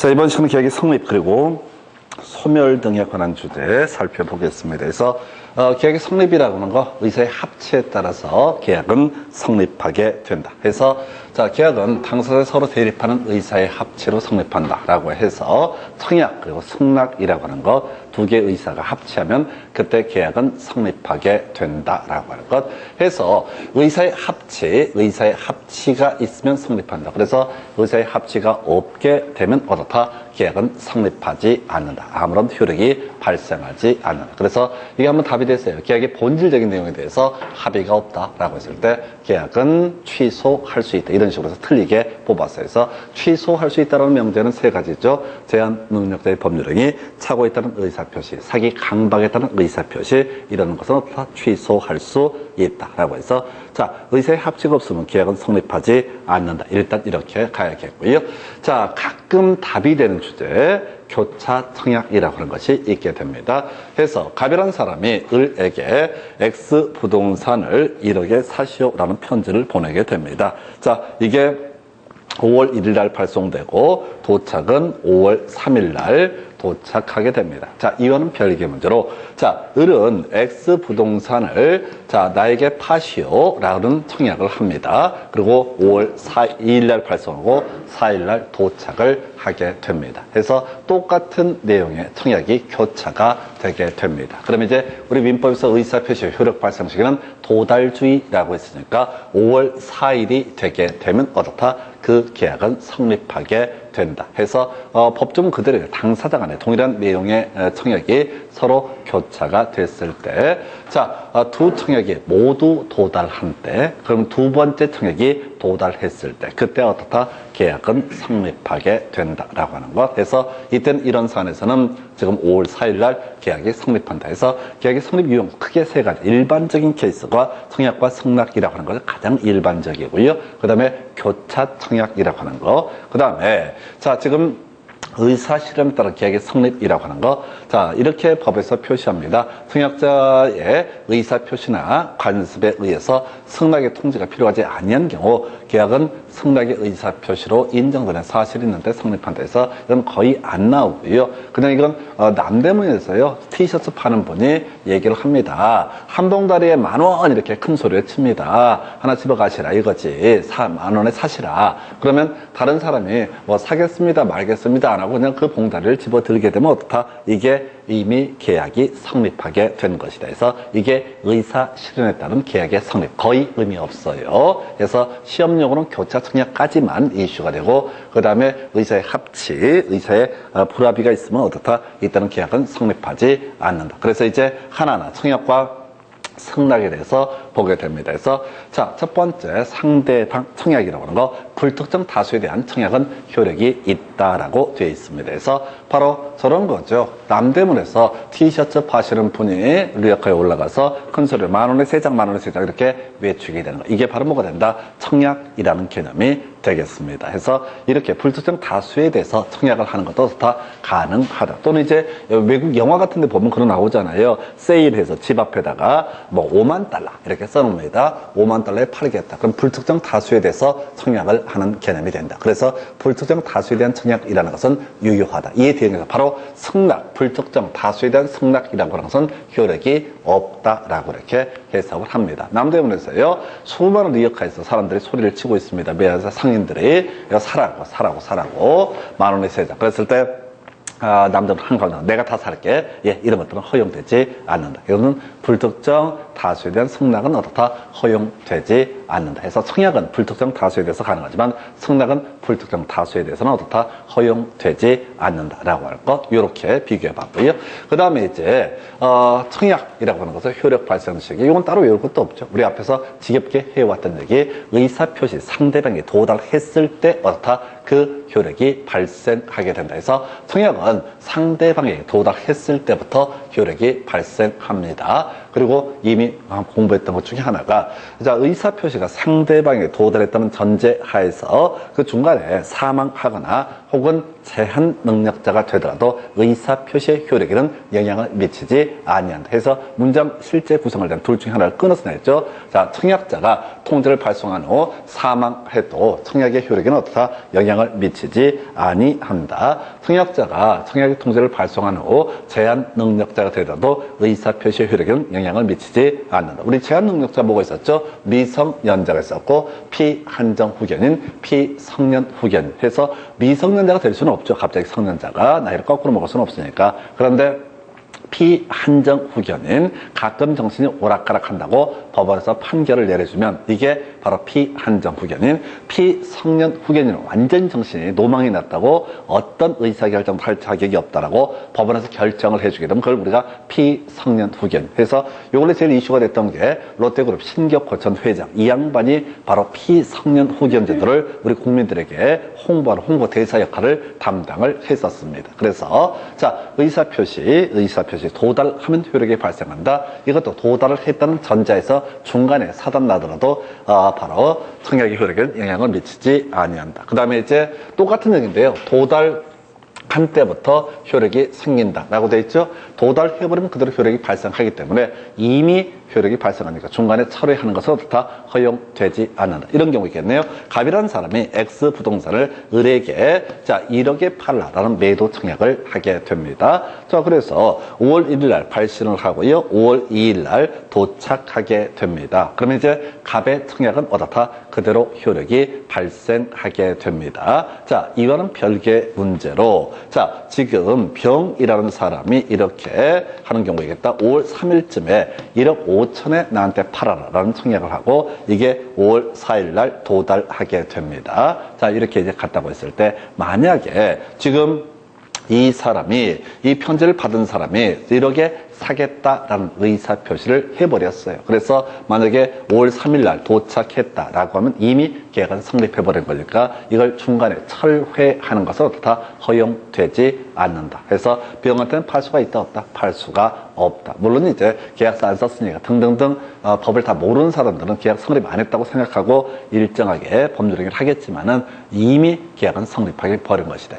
자, 이번 시간은 계약의 성립 그리고 소멸 등에 관한 주제 살펴보겠습니다. 그래서 계약의 성립이라고 하는 거 의사의 합치에 따라서 계약은 성립하게 된다. 그래서 자, 계약은 당사자 서로 대립하는 의사의 합치로 성립한다라고 해서 청약 그리고 승낙이라고 하는 것 두 개의 의사가 합치하면 그때 계약은 성립하게 된다라고 하는 것 해서 의사의 합치가 있으면 성립한다. 그래서 의사의 합치가 없게 되면 어떻다? 계약은 성립하지 않는다. 아무런 효력이 발생하지 않는다. 그래서 이게 한번 답이 됐어요. 계약의 본질적인 내용에 대해서 합의가 없다라고 했을 때 계약은 취소할 수 있다. 이런 식으로 해서 틀리게 뽑았어요. 그래서 취소할 수 있다는 명제는 세 가지죠. 제한 능력자의 법률행위, 차고 있다는 의사표시, 사기 강박에 따른 의사표시 이런 것은 다 취소할 수 있다라고 해서 자, 의사의 합치가 없으면 계약은 성립하지 않는다. 일단 이렇게 가야겠고요. 자, 가끔 답이 되는 주제 교차 청약이라고 하는 것이 있게 됩니다. 그래서 갑이라는 사람이 을에게 X 부동산을 1억에 사시오라는 편지를 보내게 됩니다. 자, 이게 5월 1일 날 발송되고 도착은 5월 3일 날 도착하게 됩니다. 자, 이와는 별개의 문제로 자, 을은 X 부동산을 자, 나에게 파시오 라는 청약을 합니다. 그리고 5월 2일 날 발송하고 4일 날 도착을 하게 됩니다. 그래서 똑같은 내용의 청약이 교차가 되게 됩니다. 그러면 이제 우리 민법에서 의사표시 효력 발생 시기는 도달주의라고 했으니까 5월 4일이 되게 되면 어떻다? 그 계약은 성립하게 된다. 해서 법조문 그대로예요. 당사자 간에 동일한 내용의 청약이 서로 교차가 됐을 때 자, 두 청약이 모두 도달한 때 그럼 두 번째 청약이 도달했을 때 그때 어떻다? 계약은 성립하게 된다라고 하는 것. 그래서 이때는 이런 사안에서는 지금 5월 4일 날 계약이 성립한다 해서 계약의 성립 유형 크게 세 가지. 일반적인 케이스가 청약과 승낙이라고 하는 것이 가장 일반적이고요. 그 다음에 교차 청약이라고 하는 거. 그 다음에 자, 지금 의사 실현에 따른 계약의 성립이라고 하는 거. 자, 이렇게 법에서 표시합니다. 청약자의 의사 표시나 관습에 의해서 승낙의 통지가 필요하지 아니한 경우 계약은 승낙의 의사 표시로 인정되는 사실이 있는데 성립한다 해서 이건 거의 안 나오고요. 그냥 이건 남대문에서요. 티셔츠 파는 분이 얘기를 합니다. 한 봉다리에 10,000원 이렇게 큰 소리를 칩니다. 하나 집어 가시라 이거지. 10,000원에 사시라. 그러면 다른 사람이 뭐 사겠습니다 말겠습니다 안 하고 그냥 그 봉다리를 집어 들게 되면 어떻다? 이게 이미 계약이 성립하게 된 것이다. 그래서 이게 의사 실현에 따른 계약의 성립 거의 의미 없어요. 그래서 시험용으로는 교차 청약까지만 이슈가 되고 그 다음에 의사의 합치, 의사의 불합의가 있으면 어떻다? 이때는 계약은 성립하지 않는다. 그래서 이제 하나하나 청약과 승낙에 대해서 보게 됩니다. 그래서 자, 첫 번째 상대방 청약이라고 하는 거 불특정 다수에 대한 청약은 효력이 있다라고 되어 있습니다. 그래서 바로 저런 거죠. 남대문에서 티셔츠 파시는 분이 리어카에 올라가서 큰 소리로 10,000원에 3장 10,000원에 3장 이렇게 외치게 되는 거. 이게 바로 뭐가 된다? 청약이라는 개념이 되겠습니다. 해서 이렇게 불특정 다수에 대해서 청약을 하는 것도 다 가능하다. 또는 이제 외국 영화 같은 데 보면 그런 나오잖아요. 세일해서 집 앞에다가 뭐 5만 달러 이렇게 써놓습니다. 5만 달러에 팔겠다. 그럼 불특정 다수에 대해서 청약을 하는 개념이 된다. 그래서 불특정 다수에 대한 청약이라는 것은 유효하다. 이에 대응해서 바로 승낙, 불특정 다수에 대한 승낙이라고 하는 것은 효력이 없다라고 이렇게 해석을 합니다. 남대문에서요. 수많은 리어카에서 사람들이 소리를 치고 있습니다. 매사 상인들이 이거 사라고 10,000원에 3장. 그랬을 때 남들은 한가운데 내가 다 살게. 예, 이런 것들은 허용되지 않는다. 이거는 불특정 다수에 대한 승낙은 어떻다? 허용되지 않는다. 해서 청약은 불특정 다수에 대해서 가능하지만 승낙은 불특정 다수에 대해서는 어떻다? 허용되지 않는다라고 할 것. 이렇게 비교해 봤고요. 그 다음에 이제 청약이라고 하는 것은 효력 발생 시기. 이건 따로 외울 것도 없죠. 우리 앞에서 지겹게 해왔던 얘기 의사표시 상대방이 도달했을 때 어떻다? 그 효력이 발생하게 된다. 해서 청약은 상대방이 도달했을 때부터 효력이 발생합니다. 그리고 이미 공부했던 것 중에 하나가 자, 의사표시 표시가 상대방에 도달했다는 전제 하에서 그 중간에 사망하거나 혹은 제한 능력자가 되더라도 의사 표시의 효력에는 영향을 미치지 아니한다. 해서 문장 실제 구성을 된 둘 중에 하나를 끊어서 냈죠. 자, 청약자가 통지를 발송한 후 사망해도 청약의 효력에는 어떻다? 영향을 미치지 아니한다. 청약자가 청약의 통지를 발송한 후 제한 능력자가 되더라도 의사 표시의 효력에는 영향을 미치지 않는다. 우리 제한 능력자 뭐가 있었죠? 미성년자가 있었고 피한정 후견인 피성년 후견 해서 미성년자가 될 수는 없죠. 갑자기 성년자가 나이를 거꾸로 먹을 수는 없으니까. 그런데 피한정 후견인 가끔 정신이 오락가락한다고 법원에서 판결을 내려주면 이게 바로 피한정 후견인 피성년 후견인은 완전 정신이 노망이 났다고 어떤 의사결정도 할 자격이 없다라고 법원에서 결정을 해주게 되면 그걸 우리가 피성년 후견 해서 요번에 제일 이슈가 됐던 게 롯데그룹 신격호천 회장 이 양반이 바로 피성년 후견 제도를 우리 국민들에게 홍보하는 홍보대사 역할을 담당을 했었습니다. 그래서 자 의사표시 도달하면 효력이 발생한다. 이것도 도달을 했다는 전자에서 중간에 사단 나더라도 바로 청약의 효력에 영향을 미치지 아니한다. 그 다음에 이제 똑같은 얘기인데요. 도달한 때부터 효력이 생긴다라고 돼 있죠. 도달해버리면 그대로 효력이 발생하기 때문에 이미 효력이 발생하니까 중간에 철회하는 것은 어떻다? 허용되지 않는다. 이런 경우겠네요. 갑이라는 사람이 X 부동산을 을에게 자 1억에 팔라라는 매도 청약을 하게 됩니다. 자 그래서 5월 1일 날 발신을 하고요. 5월 2일 날 도착하게 됩니다. 그러면 이제 갑의 청약은 어떻다? 그대로 효력이 발생하게 됩니다. 자 이와는 별개 문제로 자 지금 병이라는 사람이 이렇게 하는 경우이겠다. 5월 3일쯤에 1억 5천에 나한테 팔아라라는 청약을 하고 이게 5월 4일 날 도달하게 됩니다. 자 이렇게 이제 갔다고 했을 때 만약에 지금 이 사람이 이 편지를 받은 사람이 1억에 사겠다라는 의사표시를 해버렸어요. 그래서 만약에 5월 3일 날 도착했다라고 하면 이미 계약은 성립해버린 거니까 이걸 중간에 철회하는 것은 어떻다? 허용되지 않는다. 그래서 병한테는 팔 수가 있다 없다? 팔 수가 없다. 물론 이제 계약서 안 썼으니까 등등등 법을 다 모르는 사람들은 계약 성립 안 했다고 생각하고 일정하게 법률행위를 하겠지만은 이미 계약은 성립하게 버린 것이다.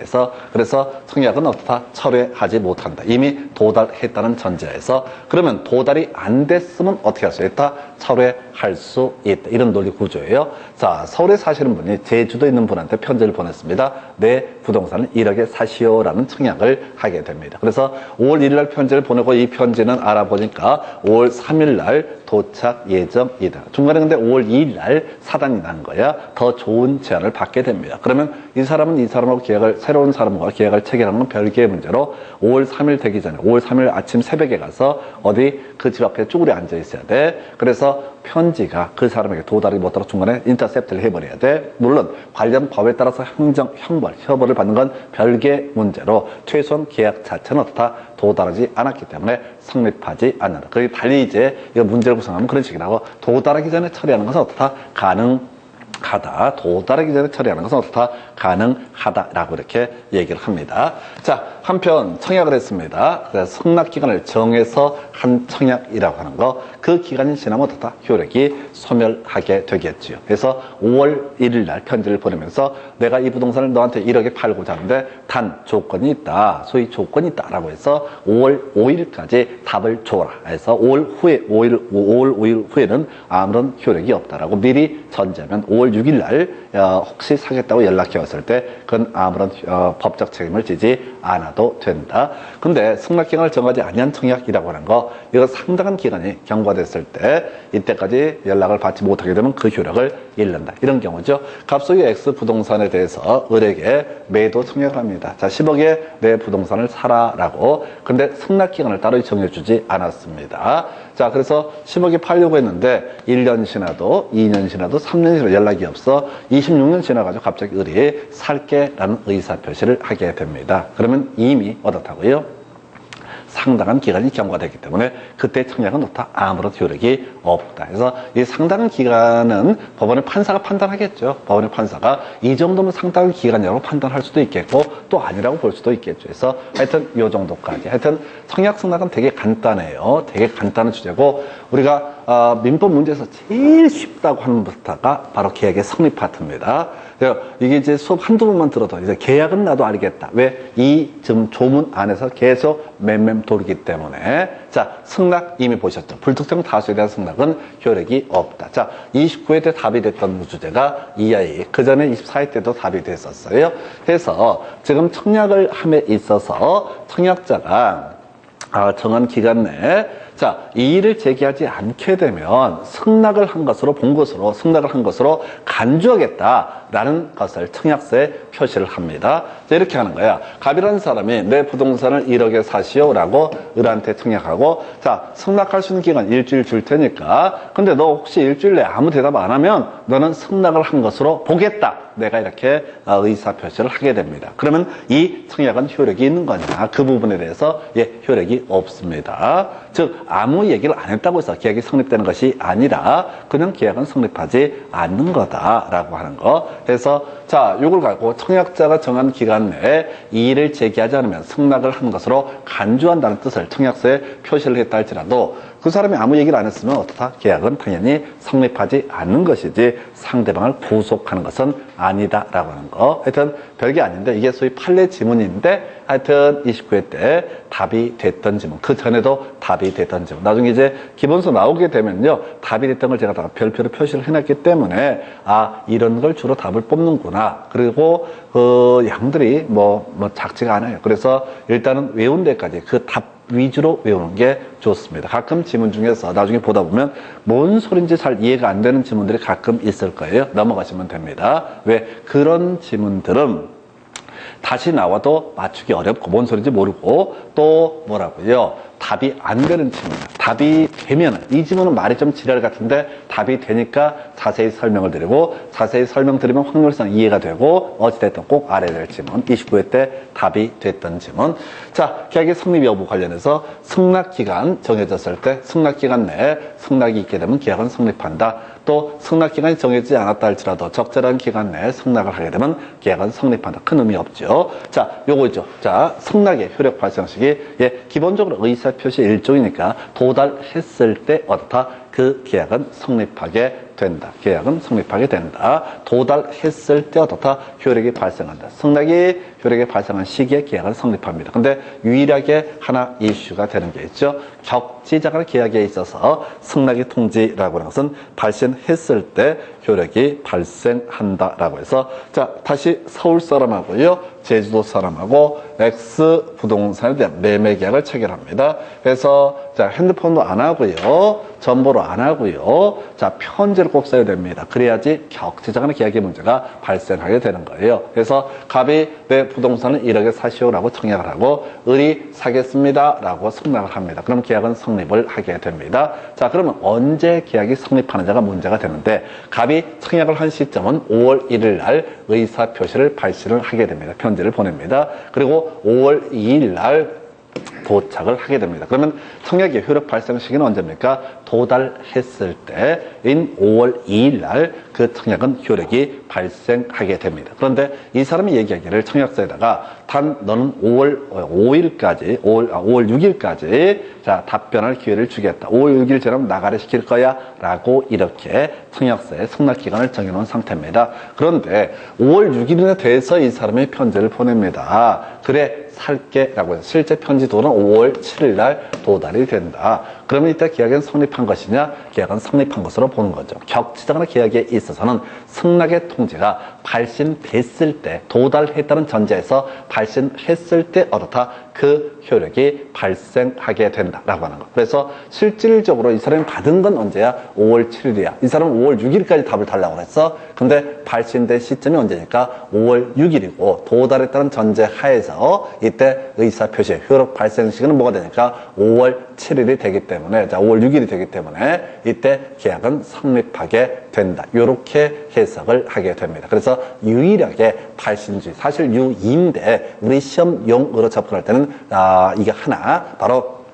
그래서 청약은 어떻다? 철회하지 못한다. 이미 도달했다는 전제에서 그러면 도달이 안 됐으면 어떻게 할 수 있다? 철회할 수 있다. 이런 논리 구조예요. 자, 서울에 사시는 분이 제주도에 있는 분한테 편지를 보냈습니다. 내 부동산을 1억에 사시오라는 청약을 하게 됩니다. 그래서 5월 1일 날 편지를 보내고 이 편지는 알아보니까 5월 3일 날 도착 예정이다. 중간에 근데 5월 2일 날 사단이 난 거야. 더 좋은 제안을 받게 됩니다. 그러면 이 사람은 이 사람하고 새로운 사람과 계약을 체결하는 건 별개의 문제로 5월 3일 되기 전에 5월 3일 아침 새벽에 가서 어디 그 집 앞에 쭈그려 앉아 있어야 돼. 그래서 편지가 그 사람에게 도달이 못하도록 중간에 인터셉트를 해버려야 돼. 물론 관련 법에 따라서 형벌을 받는 건 별개 문제로 최소한 계약 자체는 어떻다? 도달하지 않았기 때문에 성립하지 않는다. 그리고 달리 이제 이거 문제를 구성하면 그런 식이라고 도달하기 전에 처리하는 것은 어떻다? 가능하다. 도달하기 전에 처리하는 것은 어떻다? 가능하다라고 이렇게 얘기를 합니다. 자, 한편 청약을 했습니다. 그래서 승낙기간을 정해서 한 청약이라고 하는 거, 그 기간이 지나면 어떻다? 효력이 소멸하게 되겠지요. 그래서 5월 1일 날 편지를 보내면서 내가 이 부동산을 너한테 1억에 팔고자 하는데 단 조건이 있다. 소위 조건이 있다라고 해서 5월 5일까지 답을 줘라. 해서 5월 5일 후에는 아무런 효력이 없다라고 미리 전제하면 5월 6일 날 혹시 사겠다고 연락해 왔을 때 그건 아무런 법적 책임을 지지 않아도 된다. 근데 승낙기간을 정하지 아니한 청약이라고 하는 거, 이거 상당한 기간이 경과됐을 때 이때까지 연락을 받지 못하게 되면 그 효력을 잃는다. 이런 경우죠. 갑소유 X 부동산에 대해서 을에게 매도 청약을 합니다. 자, 10억에 내 부동산을 사라라고. 근데 승낙기간을 따로 정해주지 않았습니다. 자, 그래서 10억에 팔려고 했는데 1년 지나도 2년 지나도 3년 지나도 연락이 없어 26년 지나가지고 갑자기 을이 살게라는 의사표시를 하게 됩니다. 그러면 이미 어떻다고요? 상당한 기간이 경과되기 때문에 그때 청약은 어떻다? 아무런 효력이 없다. 그래서 이 상당한 기간은 법원의 판사가 판단하겠죠. 법원의 판사가 이 정도면 상당한 기간이라고 판단할 수도 있겠고 또 아니라고 볼 수도 있겠죠. 그래서 하여튼 이 정도까지. 하여튼 청약 승낙은 되게 간단해요. 되게 간단한 주제고 우리가 민법 문제에서 제일 쉽다고 하는 부터가 바로 계약의 성립 파트입니다. 이게 이제 수업 한두 번만 들어도 이제 계약은 나도 알겠다. 왜? 이 지금 조문 안에서 계속 맴맴 돌기 때문에. 자, 승낙 이미 보셨죠? 불특정 다수에 대한 승낙은 효력이 없다. 자, 29회 때 답이 됐던 주제가 이하이. 그 전에 24회 때도 답이 됐었어요. 그래서 지금 청약을 함에 있어서 청약자가 정한 기간 내에 자, 이의를 제기하지 않게 되면 승낙을 한 것으로 승낙을 한 것으로 간주하겠다라는 것을 청약서에 표시를 합니다. 자, 이렇게 하는 거야. 갑이라는 사람이 내 부동산을 1억에 사시오라고 을한테 청약하고 자, 승낙할 수 있는 기간 일주일 줄 테니까 근데 너 혹시 일주일 내에 아무 대답 안 하면 너는 승낙을 한 것으로 보겠다. 내가 이렇게 의사표시를 하게 됩니다. 그러면 이 청약은 효력이 있는 거냐? 그 부분에 대해서 효력이 없습니다. 즉 아무 얘기를 안 했다고 해서 계약이 성립되는 것이 아니라 그냥 계약은 성립하지 않는 거다라고 하는 거. 그래서 자, 요걸 갖고 청약자가 정한 기간 내에 이의를 제기하지 않으면 승낙을 한 것으로 간주한다는 뜻을 청약서에 표시를 했다 할지라도 그 사람이 아무 얘기를 안 했으면 어떻다? 계약은 당연히 성립하지 않는 것이지 상대방을 구속하는 것은 아니다라고 하는 거. 하여튼 별게 아닌데 이게 소위 판례 지문인데 하여튼 29회 때 답이 됐던 지문, 그 전에도 답이 됐던 지문. 나중에 이제 기본서 나오게 되면요, 답이 됐던 걸 제가 다 별표로 표시를 해놨기 때문에 이런 걸 주로 답을 뽑는구나. 그리고 양들이 뭐 작지가 않아요. 그래서 일단은 외운 데까지 그 답 위주로 외우는 게 좋습니다. 가끔 지문 중에서 나중에 보다 보면 뭔 소린지 잘 이해가 안 되는 지문들이 가끔 있을 거예요. 넘어가시면 됩니다. 왜? 그런 지문들은 다시 나와도 맞추기 어렵고 뭔 소린지 모르고 또 뭐라고요? 답이 안 되는 지문. 답이 되면 이 지문은 말이 좀 지랄 같은데 답이 되니까 자세히 설명을 드리고 자세히 설명드리면 확률상 이해가 되고 어찌됐든 꼭 알아야 될 지문. 29회 때 답이 됐던 지문. 자, 계약의 성립 여부 관련해서 승낙기간 정해졌을 때 승낙기간 내에 승낙이 있게 되면 계약은 성립한다. 또 승낙기간이 정해지지 않았다 할지라도 적절한 기간 내에 승낙을 하게 되면 계약은 성립한다. 큰 의미 없죠. 자, 요거죠. 자, 승낙의 효력 발생식이 기본적으로 의사표시 일종이니까 도달했을 때 어떻다? 그 계약은 성립하게 된다. 계약은 성립하게 된다. 도달했을 때 어떻다? 효력이 발생한다. 승낙이 효력이 발생한 시기에 계약은 성립합니다. 근데 유일하게 하나 이슈가 되는 게 있죠. 격지자간 계약에 있어서 승낙의 통지라고 하는 것은 발생했을 때 효력이 발생한다라고 해서 자, 다시 서울 사람하고요. 제주도 사람하고 X 부동산에 대한 매매 계약을 체결합니다. 그래서 자, 핸드폰도 안 하고요. 전보로 안 하고요. 자, 편지를 꼭 써야 됩니다. 그래야지 격지자간의 계약의 문제가 발생하게 되는 거예요. 그래서 갑이 내 부동산을 1억에 사시오라고 청약을 하고 을이 사겠습니다라고 승낙을 합니다. 그럼 계약은 성립을 하게 됩니다. 자, 그러면 언제 계약이 성립하느냐가 문제가 되는데 갑이 청약을 한 시점은 5월 1일 날 의사표시를 발신을 하게 됩니다. 편지를 보냅니다. 그리고 5월 2일 날 도착을 하게 됩니다. 그러면 청약의 효력 발생 시기는 언제입니까? 도달했을 때인 5월 2일 날 그 청약은 효력이 발생하게 됩니다. 그런데 이 사람이 얘기하기를 청약서에다가 단 너는 5월 5일까지 5월 6일까지 자, 답변할 기회를 주겠다. 5월 6일 지나면 나가래 시킬 거야 라고 이렇게 청약서에 승낙 기간을 정해놓은 상태입니다. 그런데 5월 6일에 대해서 이 사람이 편지를 보냅니다. 그래 살게 라고 해서 실제 편지 도는 5월 7일 날 도달이 된다. 그러면 이때 계약은 성립한 것이냐? 계약은 성립한 것으로 보는 거죠. 격지자간의 계약에 있어서는 승낙의 통지가 발신됐을 때 도달했다는 전제에서 발신했을 때 어떻다? 그 효력이 발생하게 된다라고 하는 거. 그래서 실질적으로 이 사람이 받은 건 언제야? 5월 7일이야. 이 사람은 5월 6일까지 답을 달라고 했어. 근데 발신된 시점이 언제니까? 5월 6일이고 도달했다는 전제 하에서 이때 의사표시 효력 발생 시기는 뭐가 되니까? 5월 7일이 되기 때문에 자 5월 6일이 되기 때문에 이때 계약은 성립하게 된다. 이렇게 해석을 하게 됩니다. 그래서 유일하게 발신주의 사실 유인데 우리 시험용으로 접근할 때는 이게 하나 바로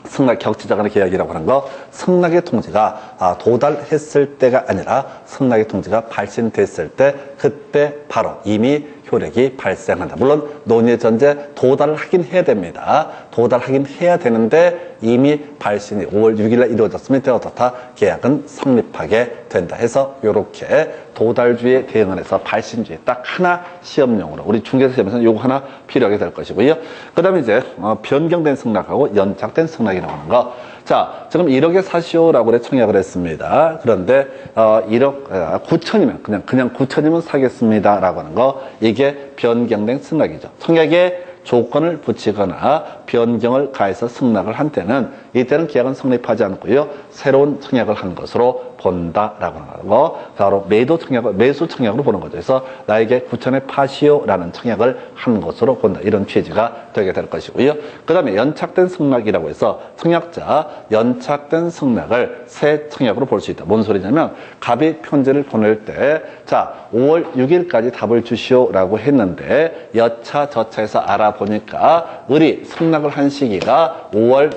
승낙 격지자간의 계약이라고 하는 거 승낙의 통지가 도달했을 때가 아니라 승낙의 통지가 발신됐을 때 그때 바로 이미 효력이 발생한다. 물론 논의의 전제 도달을 하긴 해야 됩니다. 도달하긴 해야 되는데 이미 발신이 5월 6일에 이루어졌으면 어떻다? 계약은 성립하게 된다. 해서 이렇게 도달주의 대응을 해서 발신주의 딱 하나 시험용으로 우리 중개사 시험에서는 요거 하나 필요하게 될 것이고요. 그 다음에 이제 변경된 승낙하고 연착된 승낙이라고 하는 거. 자, 지금 1억에 사시오라고 그래 청약을 했습니다. 그런데 1억 9천이면 그냥 9천이면 사겠습니다라고 하는 거, 이게 변경된 승낙이죠. 청약에 조건을 붙이거나 변경을 가해서 승낙을 한 때는 이때는 계약은 성립하지 않고요. 새로운 청약을 한 것으로 본다라고 하는 거. 바로 매수 청약으로 보는 거죠. 그래서 나에게 9천에 파시오라는 청약을 한 것으로 본다. 이런 취지가 되게 될 것이고요. 그 다음에 연착된 승낙이라고 해서 청약자 연착된 승낙을 새 청약으로 볼 수 있다. 뭔 소리냐면 갑이 편지를 보낼 때 자 5월 6일까지 답을 주시오라고 했는데 여차 저차에서 알아보니까 을이 승낙을 한 시기가 5월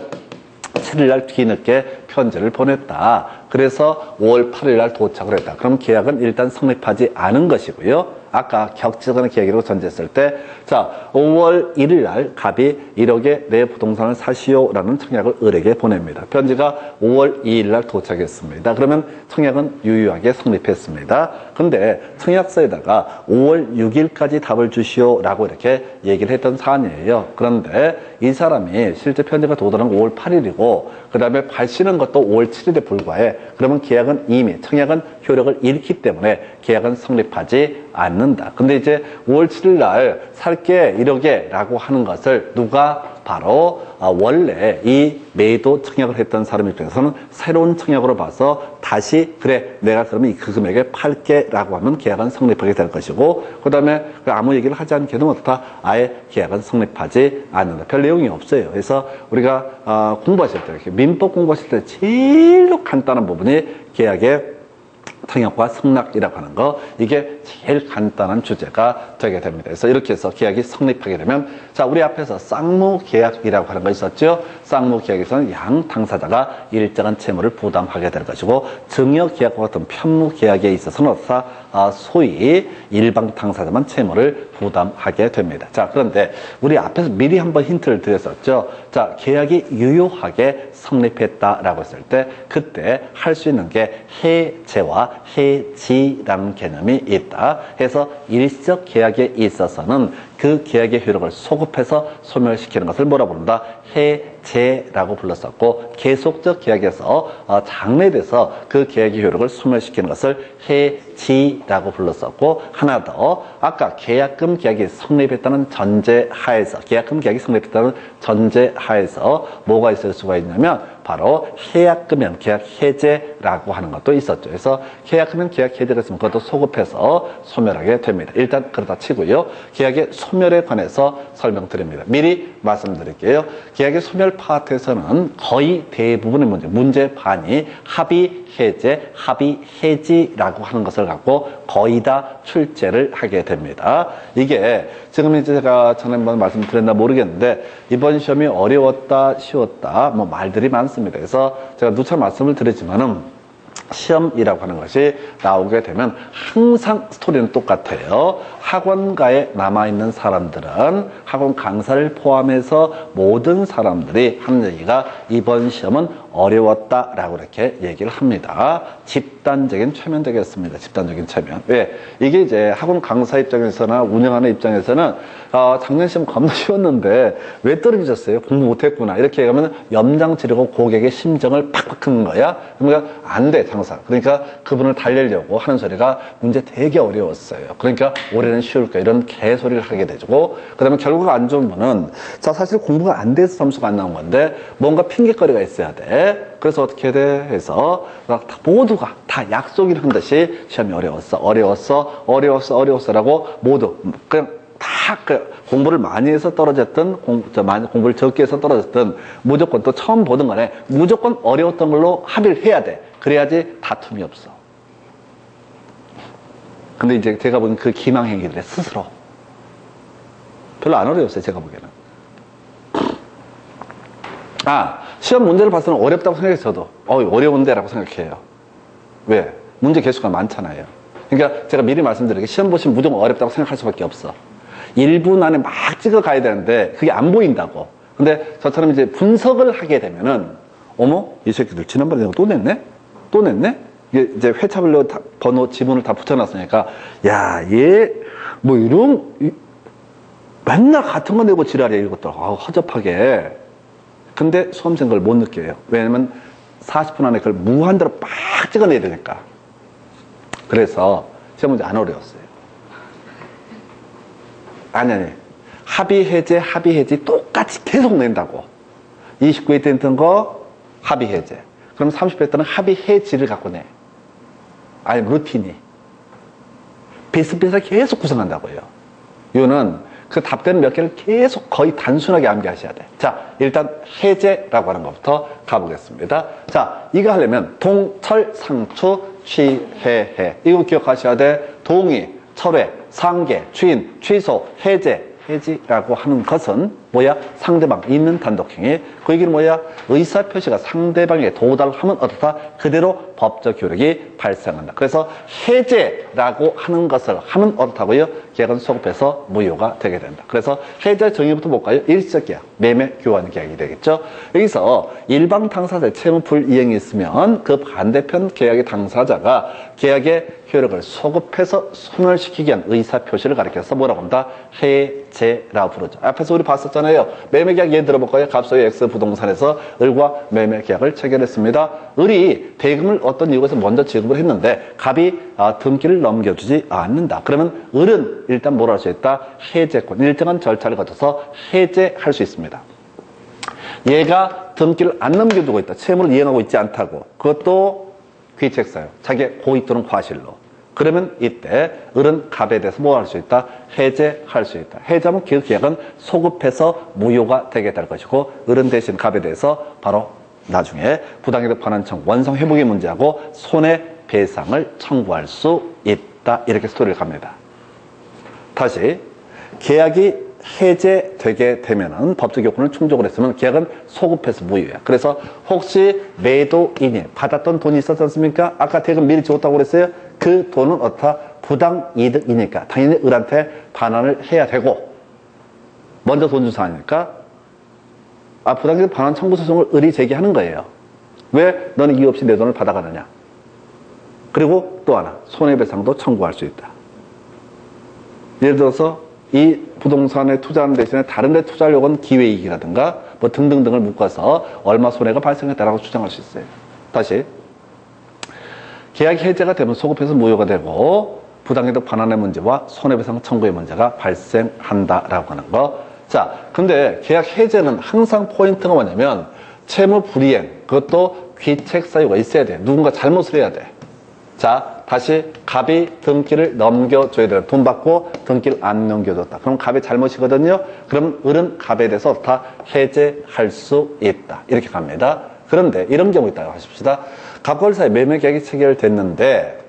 7일날 뒤늦게 편지를 보냈다. 그래서 5월 8일날 도착을 했다. 그럼 계약은 일단 성립하지 않은 것이고요. 아까 격지선의 계약이라고 전제했을 때, 자, 5월 1일날 갑이 1억에 내 부동산을 사시오라는 청약을 을에게 보냅니다. 편지가 5월 2일날 도착했습니다. 그러면 청약은 유효하게 성립했습니다. 근데 청약서에다가 5월 6일까지 답을 주시오라고 이렇게 얘기를 했던 사안이에요. 그런데 이 사람이 실제 편지가 도달한 5월 8일이고 그 다음에 발신한 것도 5월 7일에 불과해. 그러면 계약은 이미 청약은 효력을 잃기 때문에 계약은 성립하지 않는다. 근데 이제 5월 7일 날 살게 1억에 라고 하는 것을 누가 바로 원래 이 매도 청약을 했던 사람 입장에서는 새로운 청약으로 봐서 다시 그래 내가 그러면 그 금액에 팔게 라고 하면 계약은 성립하게 될 것이고, 그 다음에 아무 얘기를 하지 않게는 어떻다? 아예 계약은 성립하지 않는다. 별 내용이 없어요. 그래서 우리가 공부하실 때 이렇게 민법 공부하실 때 제일 간단한 부분이 계약의 청약과 승낙이라고 하는 거, 이게 제일 간단한 주제가 되게 됩니다. 그래서 이렇게 해서 계약이 성립하게 되면, 자, 우리 앞에서 쌍무계약이라고 하는 거 있었죠? 쌍무계약에서는 양 당사자가 일정한 채무를 부담하게 될 것이고, 증여계약과 같은 편무계약에 있어서는 소위 일방 당사자만 채무를 부담하게 됩니다. 자, 그런데 우리 앞에서 미리 한번 힌트를 드렸었죠? 자, 계약이 유효하게 성립했다라고 했을 때 그때 할 수 있는 게 해제와 해지라는 개념이 있다. 해서 일시적 계약에 있어서는 그 계약의 효력을 소급해서 소멸시키는 것을 뭐라 부른다? 해제라고 불렀었고, 계속적 계약에서 장래돼서 그 계약의 효력을 소멸시키는 것을 해지라고 불렀었고, 하나 더, 아까 계약금 계약이 성립했다는 전제하에서, 계약금 계약이 성립했다는 전제하에서 뭐가 있을 수가 있냐면 바로 계약금연 계약 해제라고 하는 것도 있었죠. 그래서 계약금연 계약 해제가 있으면 그것도 소급해서 소멸하게 됩니다. 일단 그렇다 치고요. 계약의 소멸에 관해서 설명드립니다. 미리 말씀드릴게요. 계약의 소멸 파트에서는 거의 대부분의 문제 반이 합의 해제, 합의 해지라고 하는 것을 갖고 거의 다 출제를 하게 됩니다. 이게 지금 이제 제가 전에 한번 말씀드렸나 모르겠는데 이번 시험이 어려웠다, 쉬웠다, 뭐 말들이 많습니다. 그래서 제가 누차 말씀을 드리지만은 시험이라고 하는 것이 나오게 되면 항상 스토리는 똑같아요. 학원가에 남아있는 사람들은, 학원 강사를 포함해서 모든 사람들이 하는 얘기가 이번 시험은 어려웠다라고 이렇게 얘기를 합니다. 집단적인 최면 되겠습니다. 집단적인 최면. 왜? 이게 이제 학원 강사 입장에서나 운영하는 입장에서는 작년 시험 겁나 쉬웠는데 왜 떨어지셨어요? 공부 못했구나. 이렇게 얘기하면 염장 지르고 고객의 심정을 팍팍 긁는 거야. 그러니까 안 돼, 장사. 그러니까 그분을 달래려고 하는 소리가 문제 되게 어려웠어요. 그러니까 올해는 쉬울 거야. 이런 개소리를 하게 되고, 그 다음에 결과가 안 좋은 분은, 자, 사실 공부가 안 돼서 점수가 안 나온 건데 뭔가 핑계거리가 있어야 돼. 그래서 어떻게 돼? 해서 모두가 다 약속을 한 듯이 시험이 어려웠어라고 모두 그냥 다 공부를 많이 해서 떨어졌든 공부를 적게 해서 떨어졌든 무조건 또 처음 보던 간에 무조건 어려웠던 걸로 합의를 해야 돼. 그래야지 다툼이 없어. 근데 이제 제가 보기엔 그 기망행위들의 스스로 별로 안 어려웠어요. 제가 보기에는. 시험 문제를 봐서는 어렵다고 생각해서 저도 어려운데 라고 생각해요. 왜? 문제 개수가 많잖아요. 그러니까 제가 미리 말씀드리게 시험 보시면 무조건 어렵다고 생각할 수밖에 없어. 1분 안에 막 찍어 가야 되는데 그게 안 보인다고. 근데 저처럼 이제 분석을 하게 되면은 어머 이 새끼들 지난번에 내가 또 냈네? 또 냈네? 이게 이제 회차별로 다 번호 지문을 다 붙여놨으니까 야 얘 뭐 이런 맨날 같은 거 내고 지랄이야 이것들. 허접하게. 근데 수험생 그걸 못 느껴요. 왜냐면 40분 안에 그걸 무한대로 빡 찍어내야 되니까. 그래서 시험 문제 안 어려웠어요. 아니. 합의 해제 똑같이 계속 낸다고. 29회 때 냈던 거 합의 해제. 그럼 30회 때는 합의 해지를 갖고 내. 아니 루틴이. 비슷비슷하게 계속 구성한다고요. 이거는 그 답되는 몇 개를 계속 거의 단순하게 암기하셔야 돼. 자, 일단 해제라고 하는 것부터 가보겠습니다. 자, 이거 하려면 동, 철, 상추, 취, 해. 이거 기억하셔야 돼. 동의, 철회, 상계, 취인, 취소, 해제. 해지라고 하는 것은 뭐야? 상대방 있는 단독행위. 그 얘기는 뭐야? 의사표시가 상대방에 도달하면 어떻다? 그대로 법적 효력이 발생한다. 그래서 해제라고 하는 것을 하면 어떻다고요? 계약은 소급해서 무효가 되게 된다. 그래서 해제 정의부터 볼까요? 일시적 계약, 매매 교환 계약이 되겠죠. 여기서 일방 당사자의 채무 불이행이 있으면 그 반대편 계약의 당사자가 계약의 효력을 소급해서 소멸시키기 위한 의사표시를 가리켜서 뭐라고 합니다? 해제라고 부르죠. 앞에서 우리 봤었잖아요. 매매계약 예를 들어볼까요? 갑소유 X 부동산에서 을과 매매계약을 체결했습니다. 을이 대금을 어떤 이유에서 먼저 지급을 했는데 갑이 등기를 넘겨주지 않는다. 그러면 을은 일단 뭘 할 수 있다? 해제권. 일정한 절차를 거쳐서 해제할 수 있습니다. 얘가 등기를 안 넘겨주고 있다. 채무를 이행하고 있지 않다고. 그것도 귀책사유. 자기의 고의 또는 과실로. 그러면 이때 을은 갑에 대해서 뭐 할 수 있다? 해제할 수 있다. 해제하면 그 계약은 소급해서 무효가 되게 될 것이고 을은 대신 갑에 대해서 바로 나중에 부당이득 반환 청구, 원성 회복의 문제하고 손해배상을 청구할 수 있다. 이렇게 스토리를 갑니다. 다시 계약이 해제되게 되면은 법적 요건을 충족을 했으면 계약은 소급해서 무효야. 그래서 혹시 매도인이 받았던 돈이 있었지 않습니까? 아까 대금 미리 줬다고 그랬어요. 그 돈은 어떻다? 부당이득이니까 당연히 을한테 반환을 해야 되고 먼저 돈 준 사람이니까 부당이득 반환 청구 소송을 을이 제기하는 거예요. 왜 너는 이유 없이 내 돈을 받아가느냐. 그리고 또 하나 손해배상도 청구할 수 있다. 예를 들어서 이 부동산에 투자하는 대신에 다른 데 투자하려고 하는 기회이익이라든가 뭐 등등등을 묶어서 얼마 손해가 발생했다라고 주장할 수 있어요. 다시 계약 해제가 되면 소급해서 무효가 되고 부당이득 반환의 문제와 손해배상 청구의 문제가 발생한다라고 하는 거. 자, 근데 계약 해제는 항상 포인트가 뭐냐면 채무 불이행, 그것도 귀책 사유가 있어야 돼. 누군가 잘못을 해야 돼. 자, 다시 갑이 등기를 넘겨줘야 돼요. 돈 받고 등기를 안 넘겨줬다. 그럼 갑의 잘못이거든요. 그럼 을은 갑에 대해서 다 해제할 수 있다. 이렇게 갑니다. 그런데 이런 경우 있다고 하십시다. 갑과 을 사이 매매계약이 체결됐는데